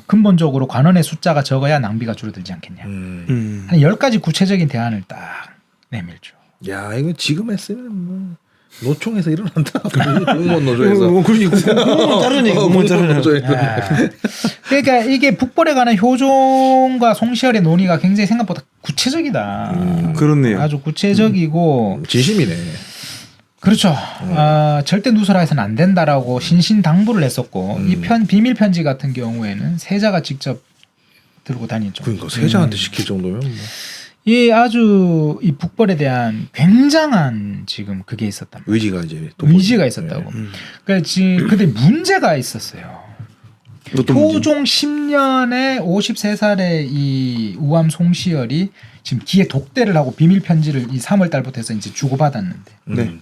근본적으로 관원의 숫자가 적어야 낭비가 줄어들지 않겠냐. 한 10가지 구체적인 대안을 딱 내밀죠. 야, 이거 지금 했으면 뭐 노총에서 일어난다. 공무원 노조에서. 공무원 자르네. 그러니까 이게 북벌에 관한 효종과 송시열의 논의가 굉장히 생각보다 구체적이다. 그렇네요. 아주 구체적이고 진심이네. 그렇죠. 절대 누설해서는 안 된다라고 신신당부를 했었고 이 비밀 편지 같은 경우에는 세자가 직접 들고 다니죠. 그러니까 세자한테 시킬 정도면 뭐. 이 아주 이 북벌에 대한 굉장한 지금 그게 있었단 말이에요. 의지가 이제 의지가 있었다고. 그러니까 지금 근데 문제가 있었어요. 효종 10년에 53살의 이 우암 송시열이 지금 기에 독대를 하고 비밀 편지를 이 3월 달부터 해서 이제 주고받았는데. 네.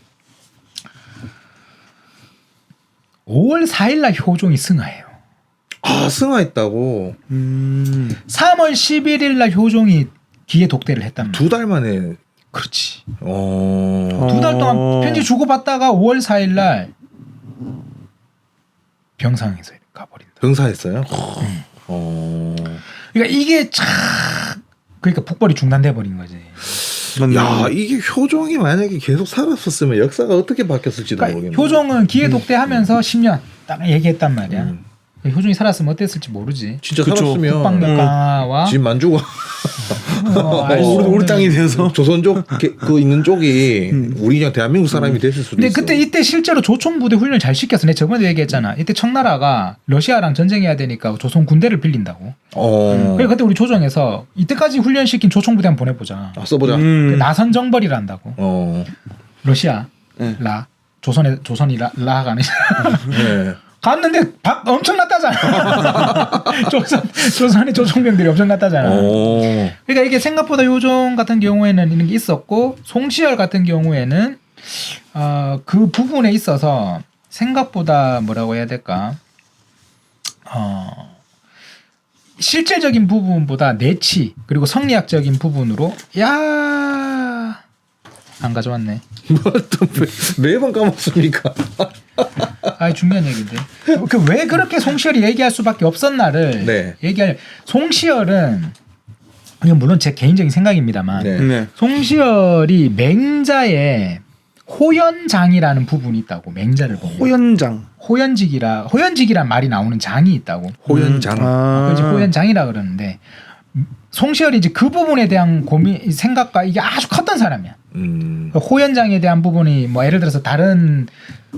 5월 4일날 효종이 승하해요. 아 승하했다고 3월 11일날 효종이 기에 독대를 했단 말이야. 2달 만에. 그렇지. 2달 2달 동안 편지 주고받다가 5월 4일날 병상에서 가버린다. 병사했어요? 그러니까 이게 참 그러니까 북벌이 중단돼 버린 거지. 야 이게 효종이 만약에 계속 살았었으면 역사가 어떻게 바뀌었을지도 그러니까 모르겠네. 효종은 기에 독대하면서 10년 딱 얘기했단 말이야. 효종이 살았으면 어땠을지 모르지. 진짜 그쵸. 살았으면 국방력 강화와 집 만주가 우리 땅이 돼서 조선족 그 있는 쪽이 우리 그냥 대한민국 사람이 됐을 수도 근데 있어. 그때 이때 실제로 조총부대 훈련 잘 시켰어. 내가 저번에 얘기했잖아. 이때 청나라가 러시아랑 전쟁해야 되니까 조선 군대를 빌린다고. 그래 그때 우리 조정에서 이때까지 훈련시킨 조총부대 한번 보내보자. 써보자. 그 나선 정벌이라 한다고. 러시아 라 조선이 라가 아니잖아. 네. 갔는데 엄청났다잖아. 조선의 조총병들이 엄청났다잖아. 그러니까 이게 생각보다 요종 같은 경우에는 이런 게 있었고 송시열 같은 경우에는 그 부분에 있어서 생각보다 뭐라고 해야 될까? 실질적인 부분보다 내치 그리고 성리학적인 부분으로 안 가져왔네. 또 매번 까먹습니까? 중요한 얘기인데. 왜 그렇게 송시열이 얘기할 수밖에 없었나를 네. 얘기할. 송시열은 이건 물론 제 개인적인 생각입니다만 네. 송시열이 맹자에 호연장이라는 부분이 있다고. 맹자를 보면 호연직이란 말이 나오는 장이 있다고. 호연장. 그래서 호연장이라 그러는데 송시열이 이제 그 부분에 대한 고민 생각과 이게 아주 컸던 사람이야. 호연장에 대한 부분이 뭐 예를 들어서 다른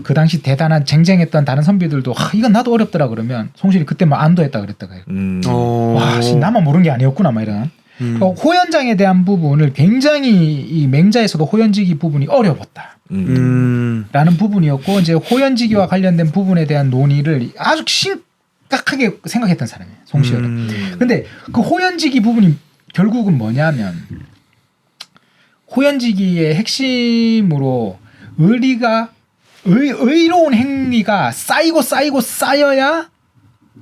그 당시 대단한 쟁쟁했던 다른 선비들도 이건 나도 어렵더라 그러면 송시열이 그때 막 안도했다 그랬다. 와, 나만 모르는 게 아니었구나 막 이런. 호연장에 대한 부분을 굉장히 이 맹자에서도 호연지기 부분이 어려웠다. 라는 부분이었고 이제 호연지기와 관련된 부분에 대한 논의를 아주 심각하게 생각했던 사람이에요. 송시열은. 근데 그 호연지기 부분이 결국은 뭐냐면 호연지기의 핵심으로 의로운 행위가 쌓여야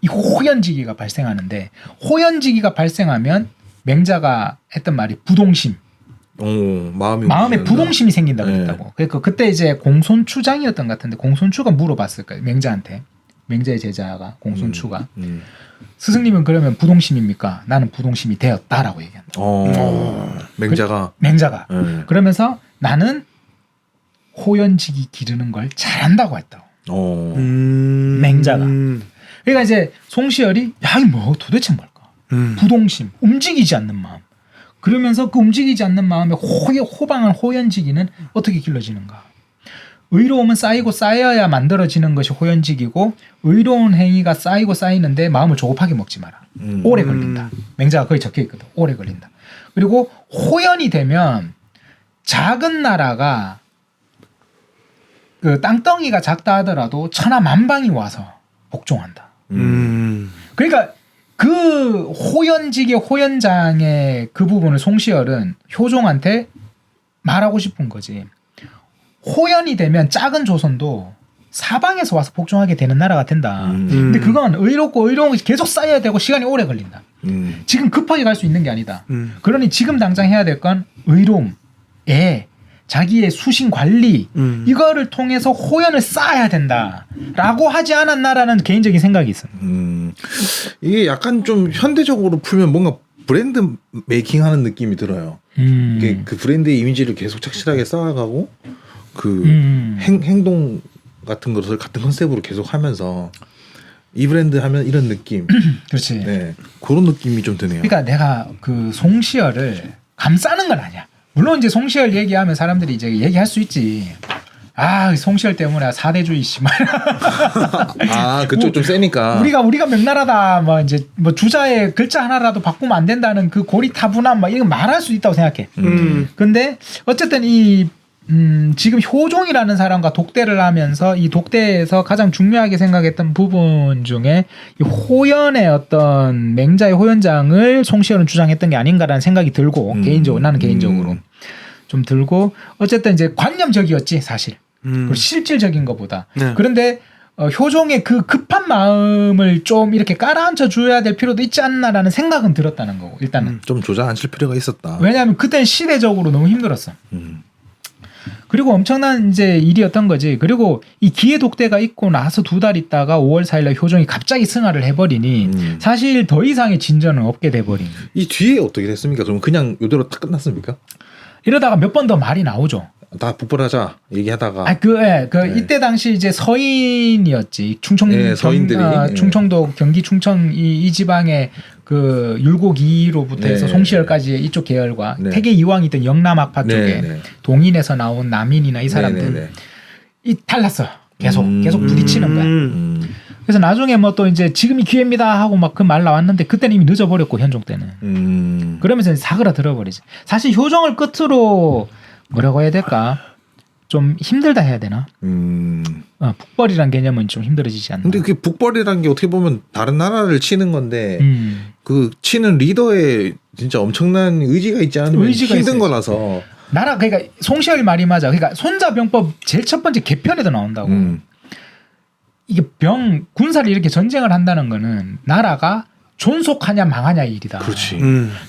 이 호연지기가 발생하는데 호연지기가 발생하면 맹자가 했던 말이 부동심. 마음에 부동심이 생긴다 그랬다고. 네. 그러니까 그때 이제 공손추장이었던 것 같은데 공손추가 물어봤을 거예요. 맹자한테. 맹자의 제자가 공손추가. 스승님은 그러면 부동심입니까? 나는 부동심이 되었다라고 얘기한다. 맹자가. 맹자가. 그러면서 나는 호연지기 기르는 걸 잘한다고 했다고. 맹자가. 그러니까 이제 송시열이 이 뭐 도대체 뭘까? 부동심, 움직이지 않는 마음. 그러면서 그 움직이지 않는 마음에 호방한 호연지기는 어떻게 길러지는가? 의로움은 쌓이고 쌓여야 만들어지는 것이 호연지기고 의로운 행위가 쌓이고 쌓이는데 마음을 조급하게 먹지 마라. 오래 걸린다. 맹자가 거의 적혀 있거든. 오래 걸린다. 그리고 호연이 되면 작은 나라가 그 땅덩이가 작다 하더라도 천하만방이 와서 복종한다. 그러니까 그 호연직의 호연장의 그 부분을 송시열은 효종한테 말하고 싶은 거지. 호연이 되면 작은 조선도 사방에서 와서 복종하게 되는 나라가 된다. 근데 그건 의롭고 의로운 것이 계속 쌓여야 되고 시간이 오래 걸린다. 지금 급하게 갈 수 있는 게 아니다. 그러니 지금 당장 해야 될 건 의로움에 자기의 수신 관리 이거를 통해서 호연을 쌓아야 된다라고 하지 않았나라는 개인적인 생각이 있어요. 이게 약간 좀 현대적으로 풀면 뭔가 브랜드 메이킹하는 느낌이 들어요. 이게 그 브랜드의 이미지를 계속 착실하게 쌓아가고 그 행동 같은 것을 같은 컨셉으로 계속 하면서 이 브랜드 하면 이런 느낌. 그렇지. 네, 그런 느낌이 좀 드네요. 그러니까 내가 그 송시열을 감싸는 건 아니야. 물론 이제 송시열 얘기하면 사람들이 이제 얘기할 수 있지. 송시열 때문에 사대주의 씨발. 그쪽 좀 세니까. 우리가 명나라다. 뭐 이제 뭐 주자의 글자 하나라도 바꾸면 안 된다는 그 고리타분함 막 이런 말할 수 있다고 생각해. 근데 어쨌든 이 지금 효종이라는 사람과 독대를 하면서 이 독대에서 가장 중요하게 생각했던 부분 중에 이 호연의 어떤 맹자의 호연장을 송시열은 주장했던 게 아닌가라는 생각이 들고 나는 개인적으로 좀 들고 어쨌든 이제 관념적이었지 사실. 그리고 실질적인 것보다. 네. 그런데 효종의 그 급한 마음을 좀 이렇게 깔아앉혀 줘야 될 필요도 있지 않나라는 생각은 들었다는 거고 일단은 좀 조장앉힐 필요가 있었다. 왜냐하면 그때는 시대적으로 너무 힘들었어. 그리고 엄청난 이제 일이었던 거지. 그리고 이 기해 독대가 있고 나서 2달 있다가 5월 4일날 효종이 갑자기 승하를 해버리니 사실 더 이상의 진전은 없게 돼버린. 이 뒤에 어떻게 됐습니까? 그럼 그냥 이대로 딱 끝났습니까? 이러다가 몇 번 더 말이 나오죠. 다 북벌하자 얘기하다가. 이때 당시 이제 서인이었지. 충청 서인들이 충청도 경기 충청 이 지방의 그 율곡이로부터 해서 송시열까지 이쪽 계열과 태계 이왕이던 영남학파 쪽에 동인에서 나온 남인이나 이 사람들 이 달랐어. 계속 부딪히는 거야. 그래서 나중에 뭐 또 이제 지금이 기회입니다 하고 막 그 말 나왔는데 그때는 이미 늦어버렸고 현종 때는. 그러면서 사그라들어 버리지. 사실 효종을 끝으로 뭐라고 해야 될까? 좀 힘들다 해야 되나? 북벌이란 개념은 좀 힘들어지지 않나? 근데 그 북벌이란 게 어떻게 보면 다른 나라를 치는 건데 그 치는 리더에 진짜 엄청난 의지가 있지 않으면 힘든 있어요. 거라서. 그러니까 송시열이 말이 맞아. 그러니까 손자병법 제일 첫 번째 개편에도 나온다고. 이게 군사를 이렇게 전쟁을 한다는 거는 나라가 존속하냐 망하냐 일이다. 그렇지.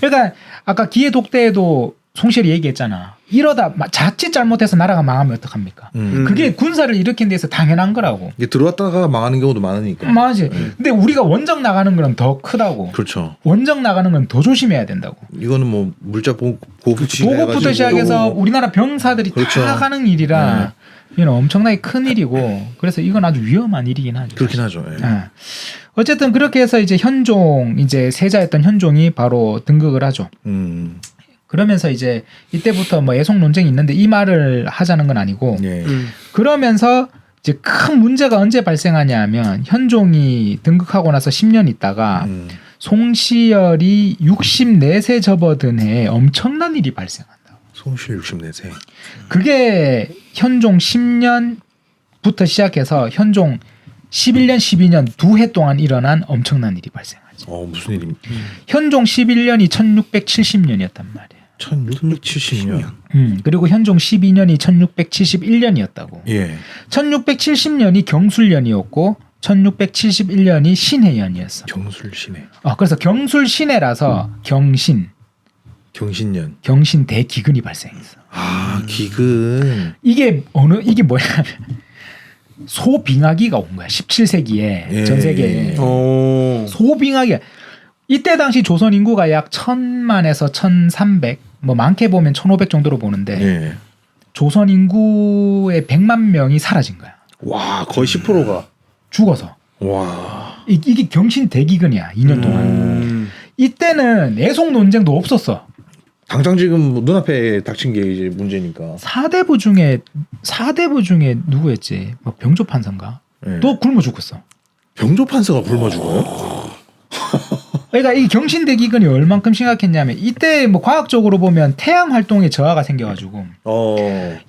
그러니까 아까 기해 독대에도 송시열이 얘기했잖아. 이러다 자칫 잘못해서 나라가 망하면 어떡합니까? 그게 군사를 일으킨 데서 당연한 거라고. 이게 들어왔다가 망하는 경우도 많으니까. 맞지. 근데 우리가 원정 나가는 거는 더 크다고. 그렇죠. 원정 나가는 건 더 조심해야 된다고. 이거는 뭐 물자 보급부터 시작해서 우리나라 병사들이 그렇죠. 다 가는 일이라 이건 엄청나게 큰 일이고 그래서 이건 아주 위험한 일이긴 하죠. 그렇긴 하죠. 어쨌든 그렇게 해서 이제 현종 이제 세자였던 현종이 바로 등극을 하죠. 그러면서 이제 이때부터 뭐 애송 논쟁이 있는데 이 말을 하자는 건 아니고 그러면서 이제 큰 문제가 언제 발생하냐면 현종이 등극하고 나서 10년 있다가 송시열이 64세 접어든 해에 엄청난 일이 발생한다. 송시열 64세. 그게 현종 10년부터 시작해서 현종 11년, 12년 2해 동안 일어난 엄청난 일이 발생하지. 무슨 일입니까? 현종 11년이 1670년이었단 말이에요. 1670년. 그리고 현종 12년이 1671년이었다고. 1670년이 경술년이었고 1671년이 신해년이었어. 경술신해. 그래서 경술신해라서 경신년. 경신 대기근이 발생했어. 기근. 이게 뭐냐면 소빙하기가 온 거야. 17세기에 전 세계에 소빙하기. 이때 당시 조선 인구가 약 1000만에서 1300, 뭐 많게 보면 1500 정도로 보는데 조선 인구의 100만 명이 사라진 거야. 와, 거의 10%가 죽어서. 와. 이게 경신 대기근이야. 2년 동안. 이때는 애송 논쟁도 없었어. 당장 지금 눈앞에 닥친 게 이제 문제니까. 4대부 중에 누구였지? 뭐 병조 판서인가? 또 굶어 죽었어. 병조 판서가 굶어 죽어요? 그러니까 이 경신 대기근이 얼만큼 심각했냐면 이때 뭐 과학적으로 보면 태양 활동에 저하가 생겨가지고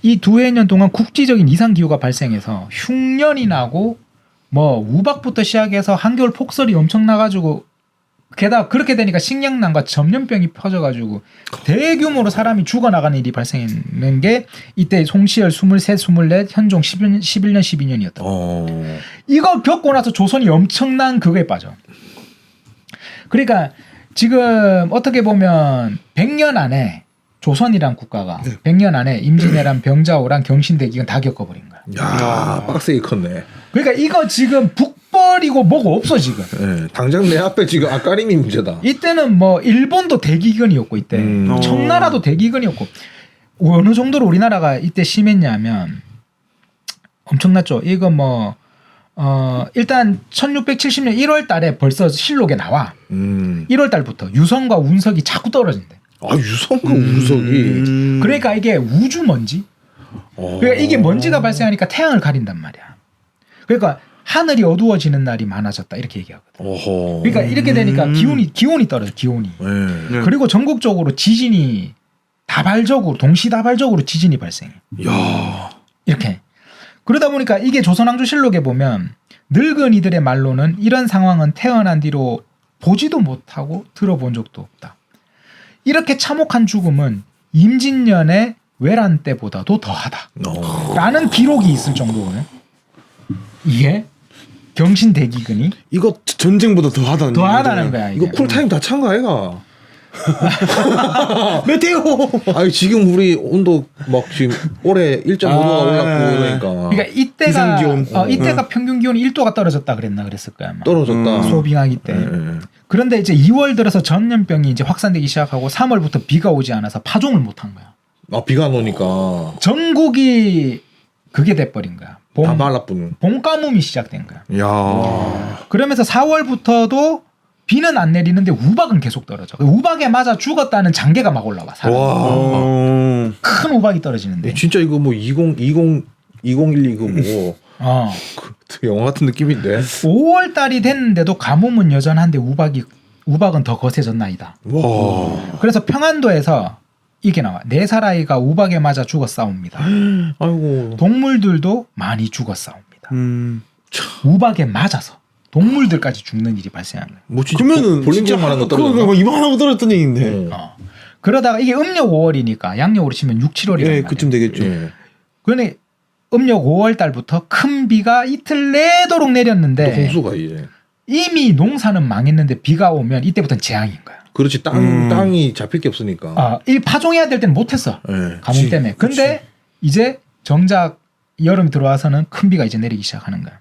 이 2년 동안 국지적인 이상 기후가 발생해서 흉년이 나고 뭐 우박부터 시작해서 한겨울 폭설이 엄청 나가지고 게다가 그렇게 되니까 식량난과 전염병이 퍼져가지고 대규모로 사람이 죽어나가는 일이 발생했는 게 이때 송시열 23, 24, 현종 11년, 12년이었다. 이거 겪고 나서 조선이 엄청난 그거에 빠져. 그러니까 지금 어떻게 보면 100년 안에 조선이란 국가가 100년 안에 임진왜란, 병자호란, 경신대기근 다 겪어버린 거야. 야, 빡세게 컸네. 그러니까 이거 지금 북벌이고 뭐고 없어 지금. 당장 내 앞에 지금 아까림이 문제다. 이때는 뭐 일본도 대기근이었고 이때 청나라도 대기근이었고 어느 정도로 우리나라가 이때 심했냐면 엄청났죠. 이거 뭐 일단 1670년 1월 달에 벌써 실록에 나와. 1월 달부터 유성과 운석이 자꾸 떨어진대. 유성과 운석이. 그러니까 이게 우주 먼지. 그러니까 이게 먼지가 발생하니까 태양을 가린단 말이야. 그러니까 하늘이 어두워지는 날이 많아졌다 이렇게 얘기하거든. 그러니까 이렇게 되니까 기온이 떨어져. 기온이. 그리고 전국적으로 지진이 동시다발적으로 지진이 발생해. 이렇게. 그러다 보니까 이게 조선왕조실록에 보면 늙은이들의 말로는 이런 상황은 태어난 뒤로 보지도 못하고 들어본 적도 없다. 이렇게 참혹한 죽음은 임진년의 외란 때보다도 더하다. 라는 기록이 있을 정도거든. 이게 경신 대기근이 이거 전쟁보다 더 하다는 더 하다는 거야. 이거 이게. 쿨타임 다 찬 거 아이가? 메테오. 아니 지금 우리 온도 막 지금 올해 1.5도가 올랐고 그러니까 그러니까 이때가 이상기온. 이때가 평균 기온이 1도가 떨어졌다 그랬을 거야. 아마. 떨어졌다. 소빙하기 때. 네. 그런데 이제 2월 들어서 전염병이 이제 확산되기 시작하고 3월부터 비가 오지 않아서 파종을 못 한 거야. 아 비가 안 오니까 전국이 그게 돼버린 거야. 다 말라뿐. 봄 가뭄이 시작된 거야. 야. 그러면서 4월부터도 비는 안 내리는데 우박은 계속 떨어져. 우박에 맞아 죽었다는 장계가 막 올라와. 사람. 와. 큰 우박이 떨어지는데. 진짜 이거 뭐 2012 이거 뭐 그 영화 같은 느낌인데. 5월 달이 됐는데도 가뭄은 여전한데 우박은 더 거세졌나이다. 와. 그래서 평안도에서 이게 나와. 4살 아이가 우박에 맞아 죽었사옵니다. 아이고. 동물들도 많이 죽었사옵니다. 음. 우박에 맞아서 동물들까지 죽는 일이 발생한 거예요. 뭐 진짜 그러면은 볼링장만한 거 그거 떨어졌나? 뭐 이만한 거 떨어졌던 얘기인데. 그러다가 이게 음력 5월이니까 양력으로 치면 6, 7월이란 말이에요. 그쯤 되겠죠. 예. 그런데 음력 5월 달부터 큰 비가 이틀 내도록 또 내렸는데 홍수가 이제. 이미 농사는 망했는데 비가 오면 이때부터는 재앙인 거야. 그렇지 땅이 잡힐 게 없으니까. 이 파종해야 될 때는 못했어. 예. 가뭄 때문에. 근데 이제 정작 여름이 들어와서는 큰 비가 이제 내리기 시작하는 거야.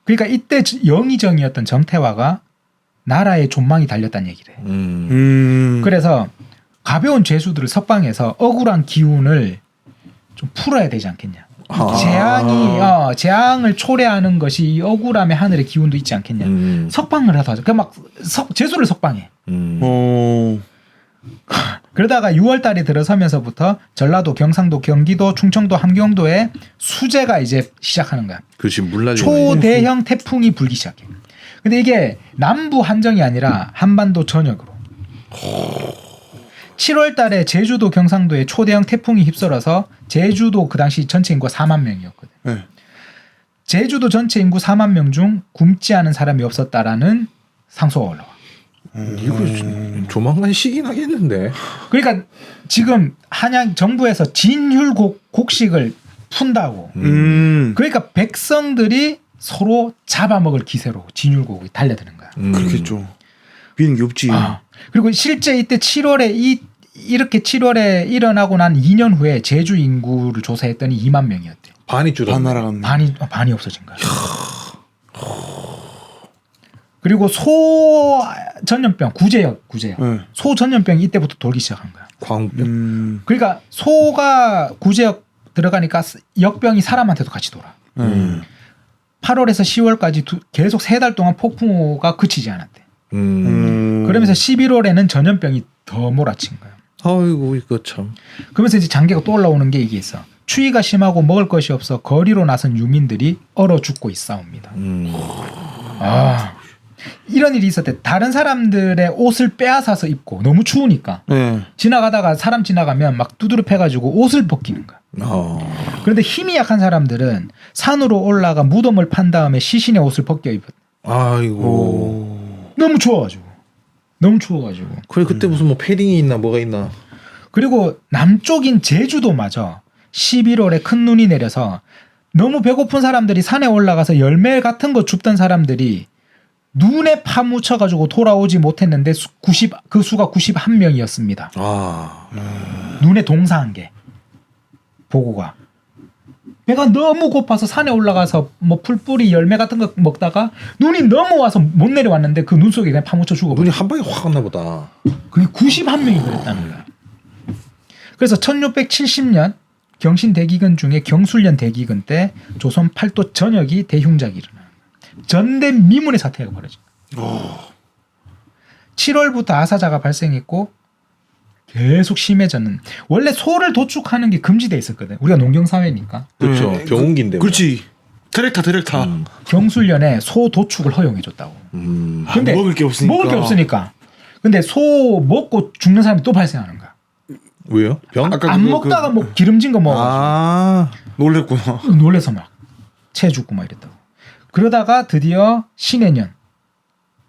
그러니까 이때 영의정이었던 정태화가 나라의 존망이 달렸다는 얘기를 해. 그래서 가벼운 죄수들을 석방해서 억울한 기운을 좀 풀어야 되지 않겠냐. 재앙을 초래하는 것이 이 억울함의 하늘의 기운도 있지 않겠냐. 석방을 하다 하죠. 그막 죄수를 석방해. 그러다가 6월 달이 들어서면서부터 전라도, 경상도, 경기도, 충청도, 함경도에 수재가 이제 시작하는 거야. 그렇지 물난리. 초대형 태풍이 불기 시작해. 근데 이게 남부 한정이 아니라 한반도 전역으로. 7월 달에 제주도, 경상도에 초대형 태풍이 휩쓸어서 제주도 그 당시 전체 인구가 4만 명이었거든. 네. 제주도 전체 인구 4만 명 중 굶지 않은 사람이 없었다라는 상소가 올라와. 이거 조만간 시기 나겠는데. 그러니까 지금 한양 정부에서 진율곡식을 푼다고. 그러니까 백성들이 서로 잡아먹을 기세로 진율곡이 달려드는 거야. 그렇겠죠. 비는 게 없지. 그리고 실제 이때 7월에 이렇게 7월에 일어나고 난 2년 후에 제주 인구를 조사했더니 2만 명이었대. 반이 줄었네. 반 날아갔네. 반이 없어진 거야. 그리고 소 전염병 구제역. 네. 소 전염병이 이때부터 돌기 시작한 거야. 광우병. 그러니까 소가 구제역 들어가니까 역병이 사람한테도 같이 돌아. 8월에서 10월까지 계속 3달 동안 폭풍우가 그치지 않았대. 그러면서 11월에는 전염병이 더 몰아친 거야. 아이고 이거 참. 그러면서 이제 장기가 또 올라오는 게 이게 있어. 추위가 심하고 먹을 것이 없어 거리로 나선 유민들이 얼어 죽고 있사옵니다. 이런 일이 있었대. 다른 사람들의 옷을 빼앗아서 입고 너무 추우니까 지나가다가 사람 지나가면 막 두드려 패가지고 옷을 벗기는 거야. 그런데 힘이 약한 사람들은 산으로 올라가 무덤을 판 다음에 시신의 옷을 벗겨 입었대. 아이고. 너무 추워가지고. 그래 그때 무슨 뭐 패딩이 있나 뭐가 있나. 그리고 남쪽인 제주도마저 11월에 큰 눈이 내려서 너무 배고픈 사람들이 산에 올라가서 열매 같은 거 줍던 사람들이 눈에 파묻혀가지고 돌아오지 못했는데 그 수가 91명이었습니다. 눈에 동사한 게 보고가. 배가 너무 고파서 산에 올라가서 뭐 풀뿌리 열매 같은 거 먹다가 눈이 너무 와서 못 내려왔는데 그 눈 속에 그냥 파묻혀 죽어버려. 눈이 한 방에 확 왔나 보다. 그게 91명이 그랬다는 거야. 그래서 1670년 경신 대기근 중에 경술련 대기근 때 조선 팔도 전역이 대흉작이 일어나는 거야. 전대미문의 사태가 벌어진 거야. 7월부터 아사자가 발생했고 계속 심해졌는. 원래 소를 도축하는 게 금지돼 있었거든. 우리가 농경 사회니까. 그렇죠. 병원기인데. 그렇지. 트랙타. 경술련에 소 도축을 허용해 줬다고. 근데 먹을 게 없으니까. 근데 소 먹고 죽는 사람이 또 발생하는 거야. 왜요? 병? 안 먹다가 뭐 기름진 거 먹어가지고. 놀랬구나. 놀래서 막 채 죽고 막 이랬다고. 그러다가 드디어 신해년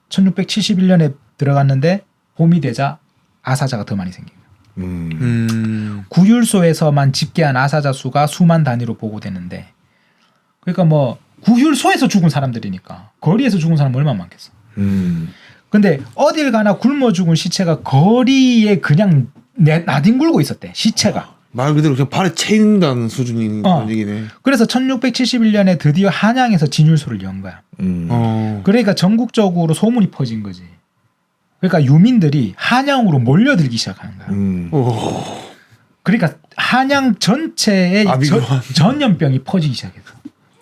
1671년에 들어갔는데 봄이 되자 아사자가 더 많이 생긴 거야. 구율소에서만 집계한 아사자 수가 수만 단위로 보고되는데, 그러니까 뭐 구휼소에서 죽은 사람들이니까 거리에서 죽은 사람 얼마나 많겠어. 근데 어딜 가나 굶어 죽은 시체가 거리에 그냥 나뒹굴고 있었대. 시체가. 말 그대로 그냥 발에 채인다는 수준인 그런 얘기네. 그래서 1671년에 드디어 한양에서 진율소를 연 거야. 그러니까 전국적으로 소문이 퍼진 거지. 그러니까 유민들이 한양으로 몰려들기 시작하는 거야. 그러니까 한양 전체에 전염병이 퍼지기 시작했어.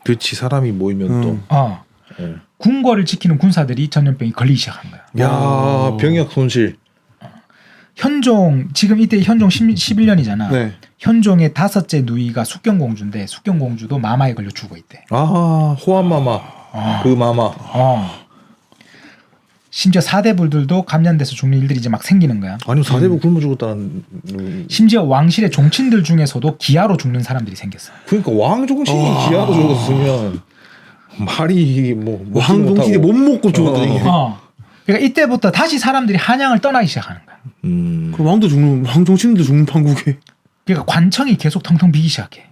그렇지 사람이 모이면 또. 궁궐을 지키는 군사들이 전염병이 걸리기 시작한 거야. 야 병역 손실. 현종 지금 이때 현종 11년이잖아. 네. 현종의 5째 누이가 숙경공주인데 숙경공주도 마마에 걸려 죽어 있대. 아 호환마마. 그 마마. 심지어 사대부들도 감염돼서 죽는 일들이 이제 막 생기는 거야. 아니 4대부 굶어 죽었다는. 심지어 왕실의 종친들 중에서도 기아로 죽는 사람들이 생겼어. 그러니까 왕종신이 기아로 죽었으면 말이 뭐 왕종신이 못 먹고 죽었다는 얘기. 그러니까 이때부터 다시 사람들이 한양을 떠나기 시작하는 거야. 그 왕도 죽는 왕종신도 죽는 판국에. 그러니까 관청이 계속 텅텅 비기 시작해.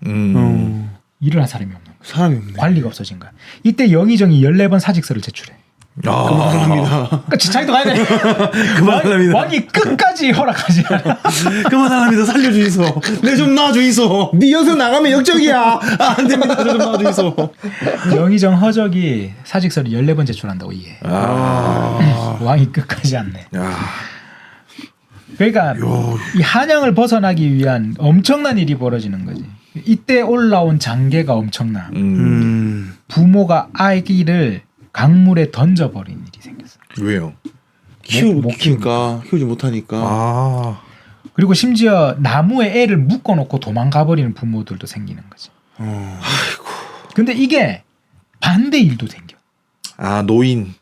일어날 사람이 없는 거야. 사람이 없네. 관리가 없어진 거야. 이때 영의정이 14번 사직서를 제출해. 그만합니다. 그러니까 지창이도 가야 돼. 그만합니다. 왕이 끝까지 허락하지 않아. 그만합니다. 살려주이소. 내 좀 놔주이소. 네 여기서 나가면 역적이야. 안 됩니다. 저 좀 놔주이소. 영의정 허적이 사직서를 14번 제출한다고 이해. 왕이 끝까지 않네. 그러니까 이 한양을 벗어나기 위한 엄청난 일이 벌어지는 거지. 이때 올라온 장계가 엄청나. 부모가 아기를 강물에 던져버린 일이 생겼어. 왜요? 키우니까 키우지 못하니까. 그리고 심지어 나무에 애를 묶어놓고 도망가버리는 부모들도 생기는 거지. 아이고. 근데 이게 반대 일도 생겨. 노인.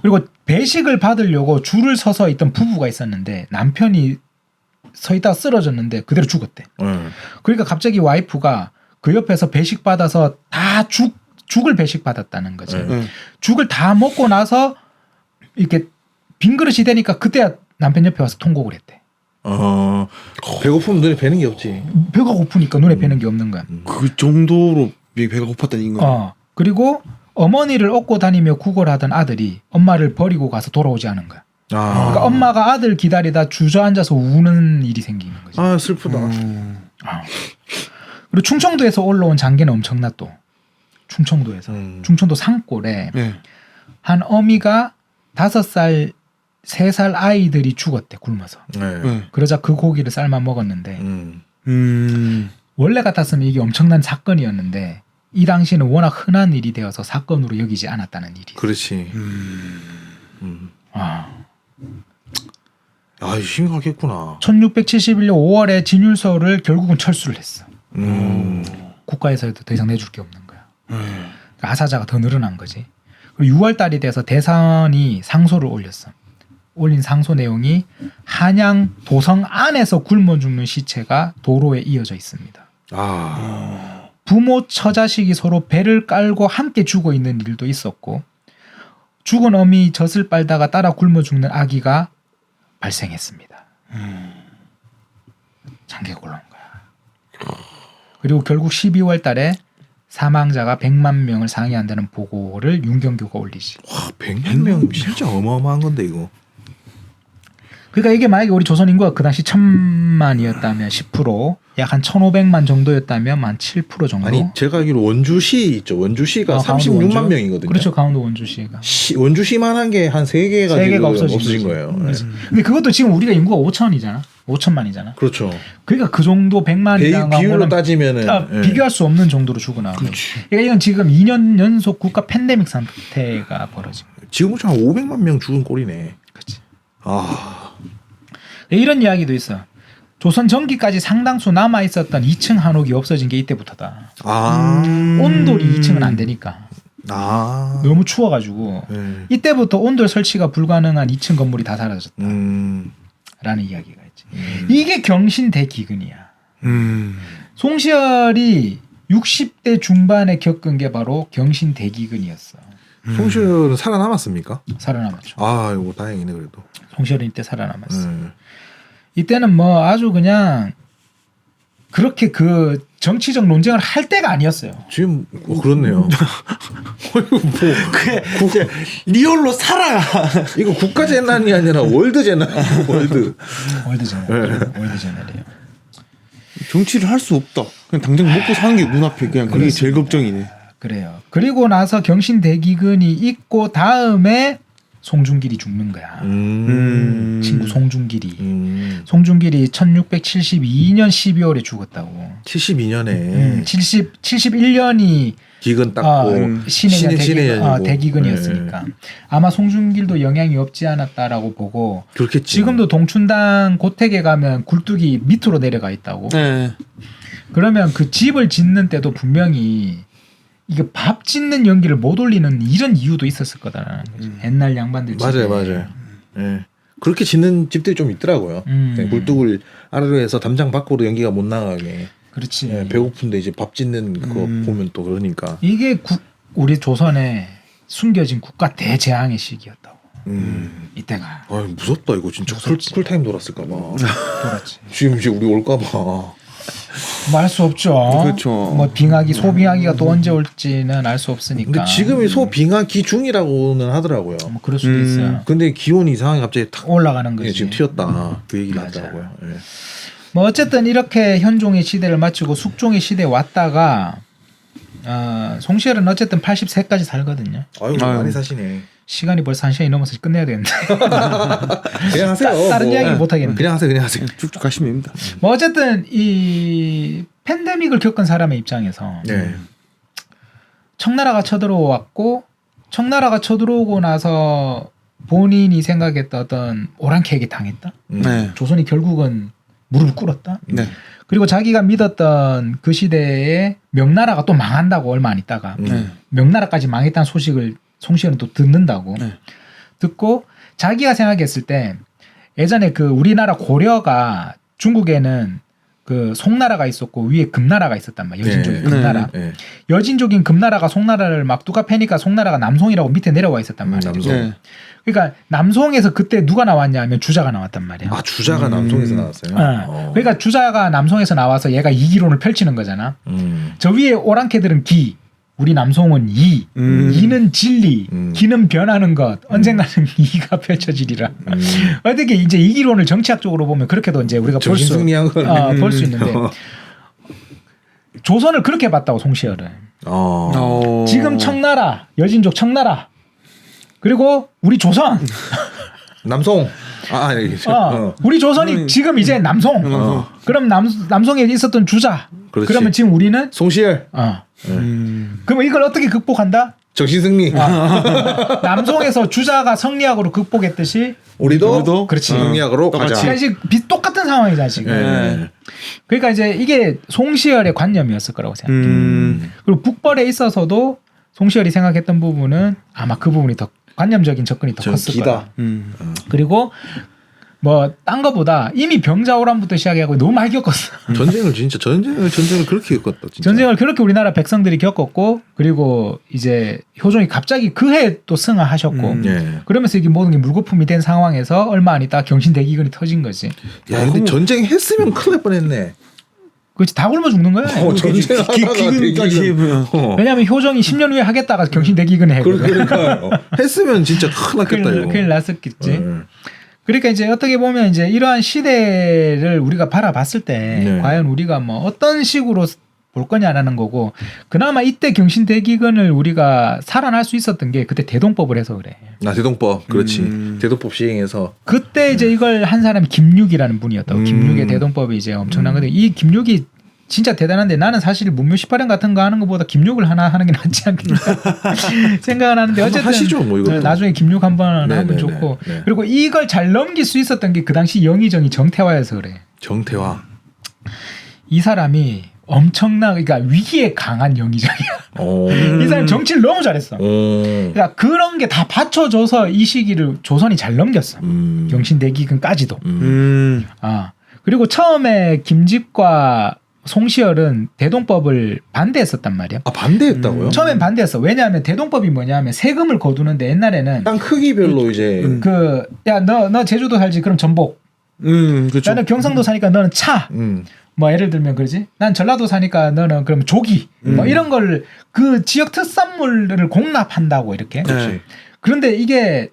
그리고 배식을 받으려고 줄을 서서 있던 부부가 있었는데 남편이 서 있다가 쓰러졌는데 그대로 죽었대. 그러니까 갑자기 와이프가 그 옆에서 배식 받아서 다 죽을 배식 받았다는 거지. 죽을 다 먹고 나서 이렇게 빈 그릇이 되니까 그때야 남편 옆에 와서 통곡을 했대. 배고프면 눈에 뵈는 게 없지. 배가 고프니까 눈에 뵈는 게 없는 거야. 그 정도로 배가 고팠다는 거야. 그리고 어머니를 업고 다니며 구걸하던 아들이 엄마를 버리고 가서 돌아오지 않은 거야. 그러니까 엄마가 아들 기다리다 주저앉아서 우는 일이 생기는 거지. 슬프다. 그리고 충청도에서 올라온 장계는 엄청나 또. 충청도에서. 충청도 산골에 한 어미가 5살, 3살 아이들이 죽었대 굶어서. 그러자 그 고기를 삶아 먹었는데 원래 같았으면 이게 엄청난 사건이었는데 이 당시에는 워낙 흔한 일이 되어서 사건으로 여기지 않았다는 일이. 그렇지. 심각했구나. 1671년 5월에 진율서를 결국은 철수를 했어. 국가에서도 더 이상 내줄 게 없는 거야. 그러니까 하사자가 더 늘어난 거지. 그리고 6월 달이 돼서 대선이 상소를 올렸어. 올린 상소 내용이 한양 도성 안에서 굶어 죽는 시체가 도로에 이어져 있습니다. 부모 처자식이 서로 배를 깔고 함께 죽어 있는 일도 있었고 죽은 어미 젖을 빨다가 따라 굶어 죽는 아기가 발생했습니다. 장계가 올라온 거야. 그리고 결국 12월 달에 사망자가 100만 명을 상회한다는 보고를 윤경교가 올리지. 100만 명 진짜 어마어마한 건데 이거. 그러니까 이게 만약에 우리 조선 인구가 그 당시 1000만이었다면 10%, 약 한 1500만 정도였다면 한 7% 정도. 아니 제가 알기로 원주시 있죠. 원주시가 36만 원주? 명이거든요. 그렇죠. 강원도 원주시가. 원주시만한 게 한 3개가 지금 없어진 거예요. 근데 그것도 지금 우리가 인구가 5천이잖아. 5천만이잖아. 그렇죠. 그러니까 그 정도 100만이라는 비율로 따지면은 비교할 수 없는 정도로 죽어나오고. 그러니까 이건 지금 2년 연속 국가 팬데믹 상태가 벌어진 거예요. 지금 한 500만 명 죽은 꼴이네. 그렇지. 이런 이야기도 있어. 조선 전기까지 상당수 남아 있었던 2층 한옥이 없어진 게 이때부터다. 온돌이 2층은 안 되니까. 너무 추워가지고 이때부터 온돌 설치가 불가능한 2층 건물이 다 사라졌다. 라는 이야기가 있지. 이게 경신대기근이야. 송시열이 60대 중반에 겪은 게 바로 경신대기근이었어. 송시열은 살아남았습니까? 살아남았죠. 이거 다행이네 그래도. 송시열은 이때 살아남았어. 이때는 뭐 아주 그냥 그렇게 그 정치적 논쟁을 할 때가 아니었어요. 지금 그렇네요. 그게 이제 리얼로 살아. 이거 국가 재난이 아니라 월드 재난. 월드 월드제널이에요. 정치를 할 수 없다. 그냥 당장 먹고 사는 게 눈앞에 그냥 그게 제일 걱정이네. 그래요. 그리고 나서 경신대기근이 있고 다음에 송중길이 죽는 거야. 친구 송중길이. 송중길이 1672년 12월에 죽었다고. 72년에 71년이 기근 닦고 신의 대기근이었으니까 아마 송중길도 영향이 없지 않았다라고 보고 그렇겠지. 지금도 동춘당 고택에 가면 굴뚝이 밑으로 내려가 있다고. 네. 그러면 그 집을 짓는 때도 분명히 이게 밥 짓는 연기를 못 올리는 이런 이유도 있었을 거다라는 거지. 옛날 양반들 집에. 맞아요. 예. 그렇게 짓는 집들이 좀 있더라고요. 네, 굴뚝을 아래로 해서 담장 밖으로 연기가 못 나가게. 그렇지. 예, 배고픈데 이제 밥 짓는 그거 보면 또 그러니까. 이게 우리 조선의 숨겨진 국가 대재앙의 시기였다고. 이때가. 아 무섭다 이거 진짜. 쿨타임 돌았을까봐. 돌았지. 지금 이제 우리 올까봐. 말 수 없죠. 그렇죠. 뭐 빙하기 소빙하기가 또 언제 올지는 알 수 없으니까. 근데 지금이 소빙하기 중이라고는 하더라고요. 뭐 그럴 수도 있어요. 근데 기온이 이상하게 갑자기 탁 올라가는 거지. 예, 지금 튀었다. 그 얘기를 맞아. 하더라고요. 예. 뭐 어쨌든 이렇게 현종의 시대를 마치고 숙종의 시대에 왔다가 송시열은 어쨌든 80세까지 살거든요. 아유 많이 사시네. 시간이 벌써 1시간이 넘어서 끝내야 되는데. 그냥 하세요. 다른 이야기 못 하겠는데. 그냥 하세요. 쭉쭉 가시면 됩니다. 뭐 어쨌든 이 팬데믹을 겪은 사람의 입장에서 네. 청나라가 쳐들어왔고 청나라가 쳐들어오고 나서 본인이 생각했던 어떤 오랑캐에게 당했다. 네. 조선이 결국은 무릎을 꿇었다. 네. 그리고 자기가 믿었던 그 시대에 명나라가 또 망한다고 얼마 안 있다가 네. 명나라까지 망했다는 소식을 송시현은 또 듣는다고. 네. 듣고 자기가 생각했을 때 예전에 그 우리나라 고려가 중국에는 그 송나라가 있었고 위에 금나라가 있었단 말이야. 여진족인 네. 금나라. 네. 여진족인 금나라가 송나라를 막 누가 패니까 송나라가 남송이라고 밑에 내려와 있었단 말이야. 남송. 네. 그러니까 남송에서 그때 누가 나왔냐 하면 주자가 나왔단 말이야. 아 주자가 남송에서 나왔어요. 그러니까 주자가 남송에서 나와서 얘가 이기론을 펼치는 거잖아. 저 위에 오랑캐들은 기, 우리 남송은 이, 이는 진리, 기는 변하는 것, 언젠가는 이가 펼쳐지리라. 어떻게 이제 이기론을 정치학적으로 보면 그렇게도 이제 우리가 볼 수 있는데 조선을 그렇게 봤다고 송시열은. 지금 청나라, 여진족 청나라, 그리고 우리 조선. 남송. 우리 조선이 지금 이제 남송. 그럼 남송에 있었던 주자. 그렇지. 그러면 지금 우리는 송시열. 그러면 이걸 어떻게 극복한다? 정신승리. 남송에서 주자가 성리학으로 극복했듯이 우리도 그렇지. 성리학으로 가자. 그러니까 지금 똑같은 상황이잖아 지금. 네. 그러니까 이제 이게 송시열의 관념이었을 거라고 생각해. 그리고 북벌에 있어서도 송시열이 생각했던 부분은 아마 그 부분이 더 관념적인 접근이 더 컸을 거야. 그리고 뭐 딴 거보다 이미 병자호란부터 시작해가지고 너무 많이 겪었어. 전쟁을 그렇게 겪었다. 진짜. 전쟁을 그렇게 우리나라 백성들이 겪었고 그리고 이제 효종이 갑자기 그해 또 승하하셨고 예. 그러면서 이게 모든 게 물거품이 된 상황에서 얼마 안 있다 경신대기근이 터진 거지. 야 근데 전쟁 했으면 큰일 날 뻔했네. 그렇지 다 굶어 죽는 거야. 전쟁하다가 기근까지 왜냐하면 효종이 10년 후에 하겠다가 경신대기근에 해. 그러니까요. 했으면 진짜 큰일 났겠다 이거. 큰일 났었겠지. 그러니까 이제 어떻게 보면 이제 이러한 시대를 우리가 바라봤을 때 과연 우리가 뭐 어떤 식으로 볼 거냐라는 거고 그나마 이때 경신대기근을 우리가 살아날 수 있었던 게 그때 대동법을 해서 그래. 대동법 그렇지. 대동법 시행해서 그때 이제 이걸 한 사람이 김육이라는 분이었다고. 김육의 대동법이 이제 엄청난 건데 이 김육이 진짜 대단한데 나는 사실 문묘 18연 같은 거 하는 것보다 김육을 하나 하는 게 낫지 않겠나 생각은 하는데 어쨌든 하시죠, 뭐 이것도. 나중에 김육 한번 하면 좋고 그리고 이걸 잘 넘길 수 있었던 게 그 당시 영의정이 정태화여서 그래. 정태화. 이 사람이 그러니까 위기에 강한 영의정이야. 이 사람 정치를 너무 잘했어. 그러니까 그런 게 다 받쳐줘서 이 시기를 조선이 잘 넘겼어. 경신대기근까지도. 그리고 처음에 김집과 송시열은 대동법을 반대했었단 말이야. 아 반대했다고요? 처음엔 반대했어. 왜냐하면 대동법이 뭐냐면 세금을 거두는데 옛날에는 땅 크기별로 이제 너 제주도 살지 그럼 전복 그렇죠. 나는 경상도 사니까 너는 차. 뭐 예를 들면 그러지. 난 전라도 사니까 너는 그럼 조기. 뭐 이런 걸 그 지역 특산물을 공납한다고 이렇게. 네. 그런데 이게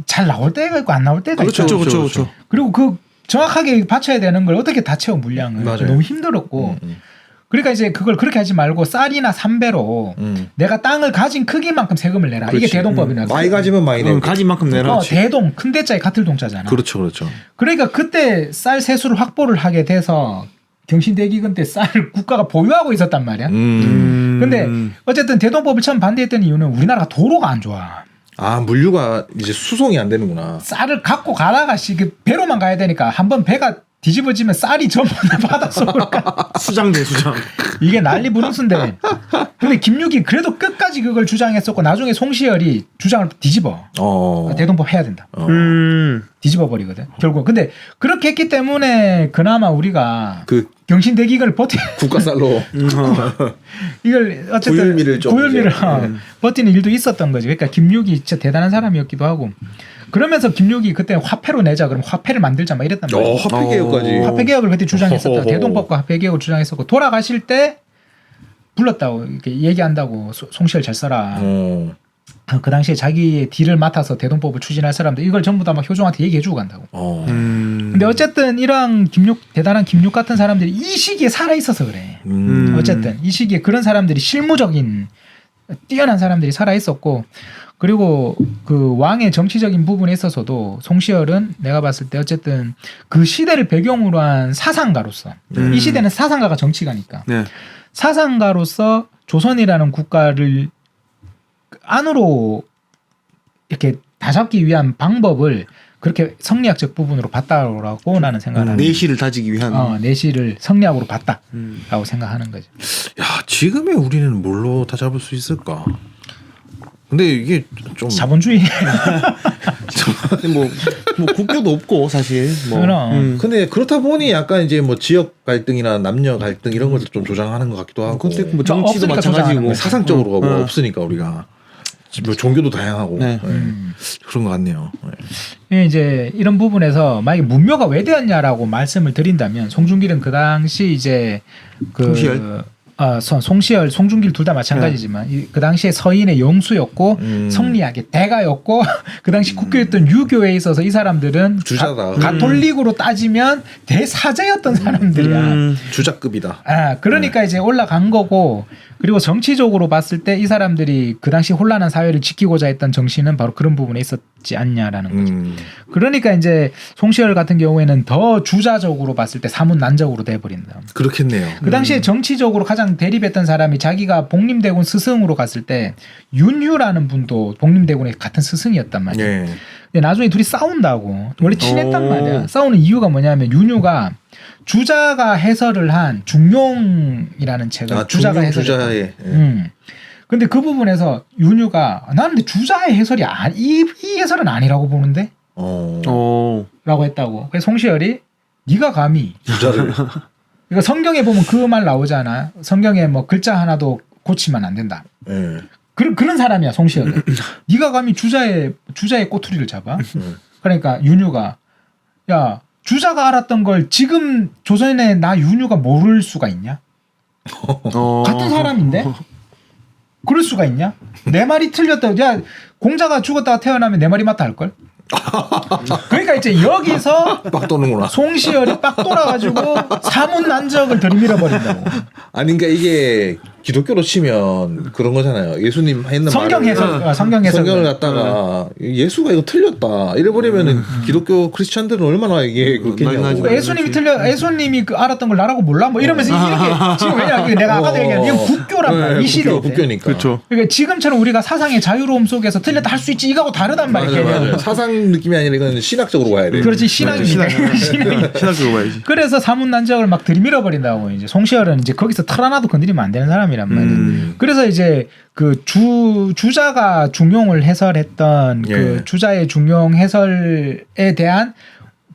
잘 나올 때가 있고 안 나올 때가 있죠. 그렇죠. 그리고 그 정확하게 받쳐야 되는 걸 어떻게 다 채워 물량을. 맞아요. 너무 힘들었고. 그러니까 이제 그걸 그렇게 하지 말고 쌀이나 삼배로 내가 땅을 가진 크기만큼 세금을 내라. 그렇지. 이게 대동법이나. 많이 가지면 많이 내고. 가진 만큼 내라. 대동 큰 대자에 같을 동자잖아. 그렇죠. 그러니까 그때 쌀 세수를 확보를 하게 돼서 경신대기근 때 쌀을 국가가 보유하고 있었단 말이야. 근데 어쨌든 대동법을 처음 반대했던 이유는 우리나라가 도로가 안 좋아. 아 물류가 이제 수송이 안 되는구나. 쌀을 갖고 가다가 배로만 가야 되니까 한번 배가 뒤집어지면 쌀이 전부 다 바닷속으로 가. 수장. 이게 난리 부르스인데. 근데 김육이 그래도 끝까지 그걸 주장했었고 나중에 송시열이 주장을 뒤집어. 대동법 해야 된다. 뒤집어 버리거든. 결국. 근데 그렇게 했기 때문에 그나마 우리가 그 경신대기근을 버티 국가쌀로 이걸 어쨌든 고율미를 좀 고율미를 이제, 버티는 일도 있었던 거지. 그러니까 김육이 진짜 대단한 사람이었기도 하고. 그러면서 김육이 그때 화폐로 내자 그러면 화폐를 만들자 막 이랬단 말이야. 화폐 개혁까지. 화폐 개혁을 그때 주장했었다. 대동법과 화폐 개혁을 주장했었고 돌아가실 때 불렀다고 이렇게 얘기한다고 송시열 잘 써라. 그 당시에 자기의 딜을 맡아서 대동법을 추진할 사람들 이걸 전부 다 막 효종한테 얘기해주고 간다고. 근데 어쨌든 이러한 대단한 김육 같은 사람들이 이 시기에 살아 있어서 그래. 어쨌든 이 시기에 그런 사람들이 실무적인 뛰어난 사람들이 살아 있었고. 그리고 그 왕의 정치적인 부분에 있어서도 송시열은 내가 봤을 때 어쨌든 그 시대를 배경으로 한 사상가로서 이 시대는 사상가가 정치가니까 사상가로서 조선이라는 국가를 안으로 이렇게 다잡기 위한 방법을 그렇게 성리학적 부분으로 봤다라고 나는 생각합니다. 내시를 다지기 위한. 내시를 성리학으로 봤다라고 생각하는 거죠. 야 지금의 우리는 뭘로 다 잡을 수 있을까? 근데 이게 좀 자본주의. 뭐 국교도 없고 사실. 그럼. 근데 그렇다 보니 약간 이제 뭐 지역 갈등이나 남녀 갈등 이런 것을 좀 조장하는 것 같기도 하고. 근데 뭐 정치도 없으니까 마찬가지고. 사상적으로가 뭐 없으니까 우리가 뭐 종교도 다양하고 그런 것 같네요. 이제 이런 부분에서 만약에 문묘가 왜 되었냐라고 말씀을 드린다면 송중길은 그 당시 이제 송시열? 송시열, 송중길 둘 다 마찬가지지만 그 당시에 서인의 영수였고 성리학의 대가였고 그 당시 국교였던 유교에 있어서 이 사람들은 주자다. 가톨릭으로 따지면 대사제였던 사람들이야. 주자급이다. 그러니까 이제 올라간 거고 그리고 정치적으로 봤을 때 이 사람들이 그 당시 혼란한 사회를 지키고자 했던 정신은 바로 그런 부분에 있었지 않냐라는 거죠. 그러니까 이제 송시열 같은 경우에는 더 주자적으로 봤을 때 사문난적으로 돼버린다. 그렇겠네요. 그 당시에 정치적으로 가장 대립했던 사람이 자기가 복림대군 스승으로 갔을 때 윤휴라는 분도 복림대군의 같은 스승이었단 말이야. 근데 나중에 둘이 싸운다고. 원래 친했단 말이야. 싸우는 이유가 뭐냐면 윤휴가 주자가 해설을 한 중용이라는 책을 주자가 해설했다. 근데 그 부분에서 윤휴가 나는 근데 주자의 해설이 이 해설은 아니라고 보는데 라고 했다고. 그래서 송시열이 네가 감히 주자를 그러니까 성경에 보면 그 말 나오잖아. 성경에 뭐 글자 하나도 고치면 안 된다. 그런 사람이야 송시열은. 네가 감히 주자의 꼬투리를 잡아? 그러니까 윤휴가 야 주자가 알았던 걸 지금 조선의 나 윤휴가 모를 수가 있냐? 같은 사람인데? 그럴 수가 있냐? 내 말이 틀렸다. 야 공자가 죽었다가 태어나면 내 말이 맞다 할걸? 그러니까 이제 여기서 빡 도는구나. 송시열이 빡 돌아가지고 사문난적을 들이밀어 버린다고. 아니 그러니까 이게 기독교로 치면 그런 거잖아요. 예수님 했는 성경 해석, 성경을 갖다가 예수가 이거 틀렸다 이래버리면은 기독교 크리스찬들은 얼마나 이게 그렇겠냐고. 예수님이 그 알았던 걸 나라고 몰라? 뭐 이러면서 이렇게 지금 왜냐 내가 아까도 얘기한 이건 국교란 말이야. 이 시대 국교니까. 그렇죠. 그러니까 지금처럼 우리가 사상의 자유로움 속에서 틀렸다 할 수 있지 이거하고 다르단 말이야. 맞아요. 사상 느낌이 아니라 이건 신학적으로 가야 돼. 그렇지 신학이니까. 신학적으로 봐야지. 그래서 사문난적을 막 들이밀어 버린다고. 이제 송시열은 이제 거기서 털 하나도 건드리면 안 되는 사람이란 말이야. 그래서 이제 그 주자가 중용을 해설했던 그 주자의 중용 해설에 대한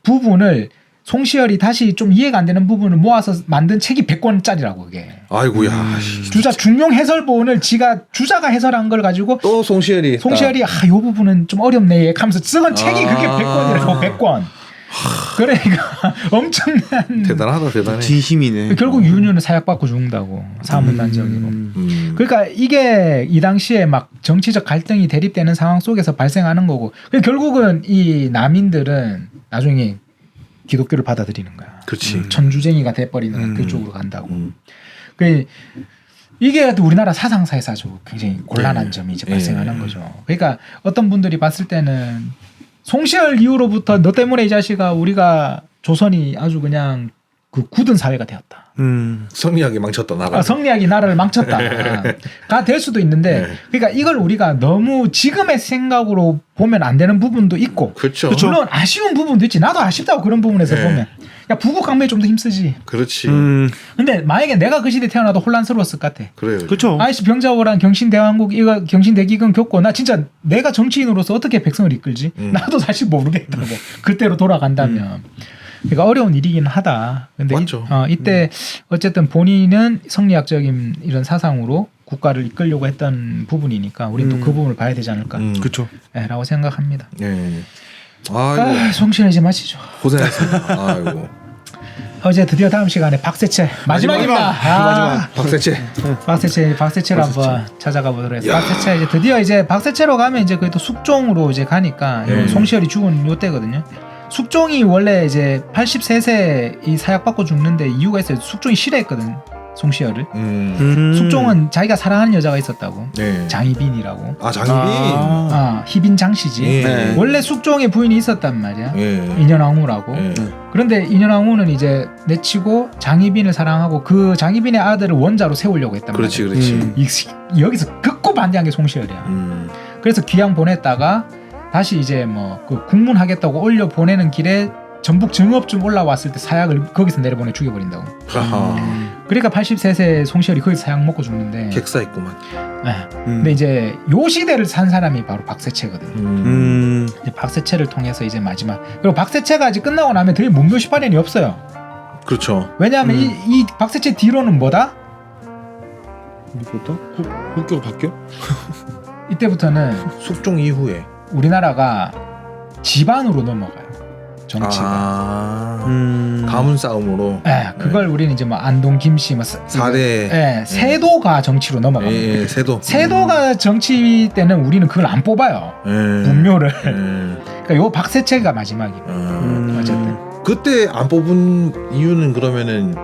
부분을 송시열이 다시 좀 이해가 안 되는 부분을 모아서 만든 책이 100권짜리라고 그게. 아이고야. 주자 중용 해설본을 주자가 해설한 걸 가지고 또 송시열이 요 부분은 좀 어렵네 하면서 쓰은 책이 그게 100권이라고 100권. 그러니까 엄청난 대단하다 대단해. 진심이네. 결국 윤유는 사약받고 죽는다고 사문난적으로. 그러니까 이게 이 당시에 막 정치적 갈등이 대립되는 상황 속에서 발생하는 거고 결국은 이 남인들은 나중에 기독교를 받아들이는 거야. 그렇지. 천주쟁이가 돼버리는 그쪽으로 간다고. 그 이게 우리나라 사상사에서 아주 굉장히 곤란한 점이 이제 발생하는 거죠. 그러니까 어떤 분들이 봤을 때는 송시열 이후로부터 너 때문에 이 자식아 우리가 조선이 아주 그냥 그 굳은 사회가 되었다. 성리하게 망쳤다 나라. 성리학이 나라를 망쳤다가 될 수도 있는데 그러니까 이걸 우리가 너무 지금의 생각으로 보면 안 되는 부분도 있고 그렇죠. 물론 아쉬운 부분도 있지. 나도 아쉽다고 그런 부분에서 보면 야 부국 강매에 좀 더 힘쓰지. 그렇지. 근데 만약에 내가 그 시대 태어나도 혼란스러웠을 것 같아. 그래요. 그렇죠. 아이씨 병자호란 경신대왕국 이거 경신대기근 겪고 나 진짜 내가 정치인으로서 어떻게 백성을 이끌지? 나도 사실 모르겠다고. 그때로 돌아간다면. 그러니까 어려운 일이긴 하다. 근데 맞죠. 이때 어쨌든 본인은 성리학적인 이런 사상으로 국가를 이끌려고 했던 부분이니까 우리는 또 그 부분을 봐야 되지 않을까. 그렇죠. 라고 생각합니다. 예. 아이고 송시열 이제 마치죠. 고생했습니다. 아이고. 어제 드디어 다음 시간에 박세채 마지막입니다. 마지막 박세채. 박세채를 한번 찾아가 보도록 하겠습니다. 박세채 이제 드디어 이제 박세채로 가면 이제 그래도 숙종으로 이제 가니까 송시열이 죽은 요때거든요. 숙종이 원래 이제 83세 이 사약받고 죽는데 이유가 있어요. 숙종이 싫어했거든 송시열을. 숙종은 자기가 사랑하는 여자가 있었다고. 네. 장희빈이라고. 아 장희빈. 희빈 장씨지. 네. 원래 숙종의 부인이 있었단 말이야. 예. 인현왕후라고. 예. 그런데 인현왕후는 이제 내치고 장희빈을 사랑하고 그 장희빈의 아들을 원자로 세우려고 했단 그렇지 말이야. 그렇지. 여기서 극구 반대한 게 송시열이야. 그래서 귀양 보냈다가 다시 이제 뭐 그 국문하겠다고 올려 보내는 길에 전북 정읍쯤 올라왔을 때 사약을 거기서 내려보내 죽여버린다고. 그러니까 83세 송시열이 거기서 사약 먹고 죽는데. 객사했구만. 네. 근데 이제 요 시대를 산 사람이 바로 박세채거든요. 이제 박세채를 통해서 이제 마지막. 그리고 박세채가 이제 끝나고 나면 되게 문묘18년이 없어요. 그렇죠. 왜냐하면 이 박세채 뒤로는 뭐다? 뭐다? 국교가 바뀌어? 이때부터는 숙종 이후에 우리나라가 집안으로 넘어가요. 정치가. 가문 싸움으로. 그걸 우리는 이제 뭐 안동 김씨 뭐 4대 세도가 정치로 넘어갑니다. 예, 세도. 세도가 정치 때는 우리는 그걸 안 뽑아요. 분묘를. 그러니까 요 박세채가 마지막이에요. 어쨌든. 그때 안 뽑은 이유는 그러면은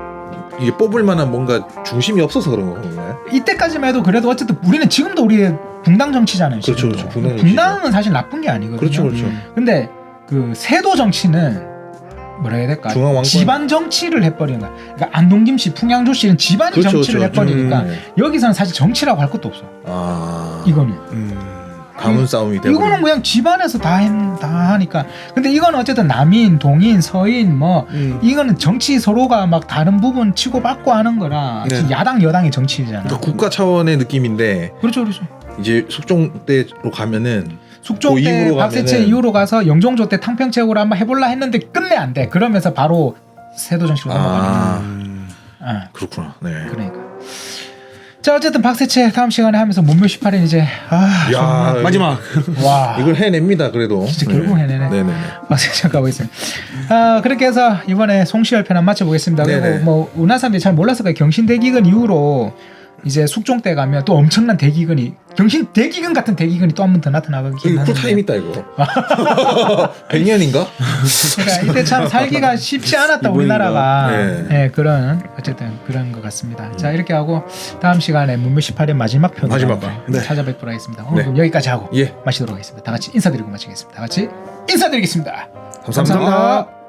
이게 뽑을 만한 뭔가 중심이 없어서 그런 건가요? 이때까지만 해도 그래도 어쨌든 우리는 지금도 우리 붕당 정치잖아요. 그렇죠, 그렇죠. 붕당은 사실 나쁜 게 아니거든요. 그렇죠, 그렇죠. 근데 그 세도 정치는 뭐라 해야 될까? 중앙 왕권. 집안 정치를 해버리는 거야. 그러니까 안동김씨, 풍양조 씨는 집안이 그렇죠, 정치를 그렇죠. 해버리니까 여기서는 사실 정치라고 할 것도 없어. 이거는. 가문 싸움이 되고. 이거는 그냥 집안에서 다 하니까. 근데 이거는 어쨌든 남인, 동인, 서인 뭐 이거는 정치 서로가 막 다른 부분 치고받고 하는 거라. 야당 여당의 정치잖아. 그러니까 국가 차원의 느낌인데. 그렇죠, 그렇죠. 이제 숙종 때로 가면은. 숙종 때 박세채 이후로 가서 영종조 때 탕평책으로 한번 해볼라 했는데 끝내 안 돼. 그러면서 바로 세도 정치로 넘어가는. 그렇구나. 네. 그러니까. 자 어쨌든 박세채 다음 시간에 하면서 문묘 18인 이제 야, 마지막. 와 이걸 해냅니다. 그래도. 진짜 결국 해내네. 네네. 박세채 가고 있습니다. 그렇게 해서 이번에 송시열 편 한번 맞춰보겠습니다. 네네. 그리고 뭐 우리나라 사람들이 잘 몰랐을 거예요. 경신대기근 이후로 이제 숙종 때 가면 또 엄청난 대기근이 경신대기근 같은 대기근이 또 한 번 더 나타나긴 하는데. 쿨타임 있다 이거. 100년인가? 그러니까 이때 참 살기가 쉽지 않았다 우리나라가. 네. 그런 어쨌든 그런 것 같습니다. 자 이렇게 하고 다음 시간에 문묘 18의 마지막 편으로 찾아뵙도록 하겠습니다. 오늘 그럼 여기까지 하고 마치도록 하겠습니다. 다 같이 인사드리고 마치겠습니다. 다 같이 인사드리겠습니다. 감사합니다.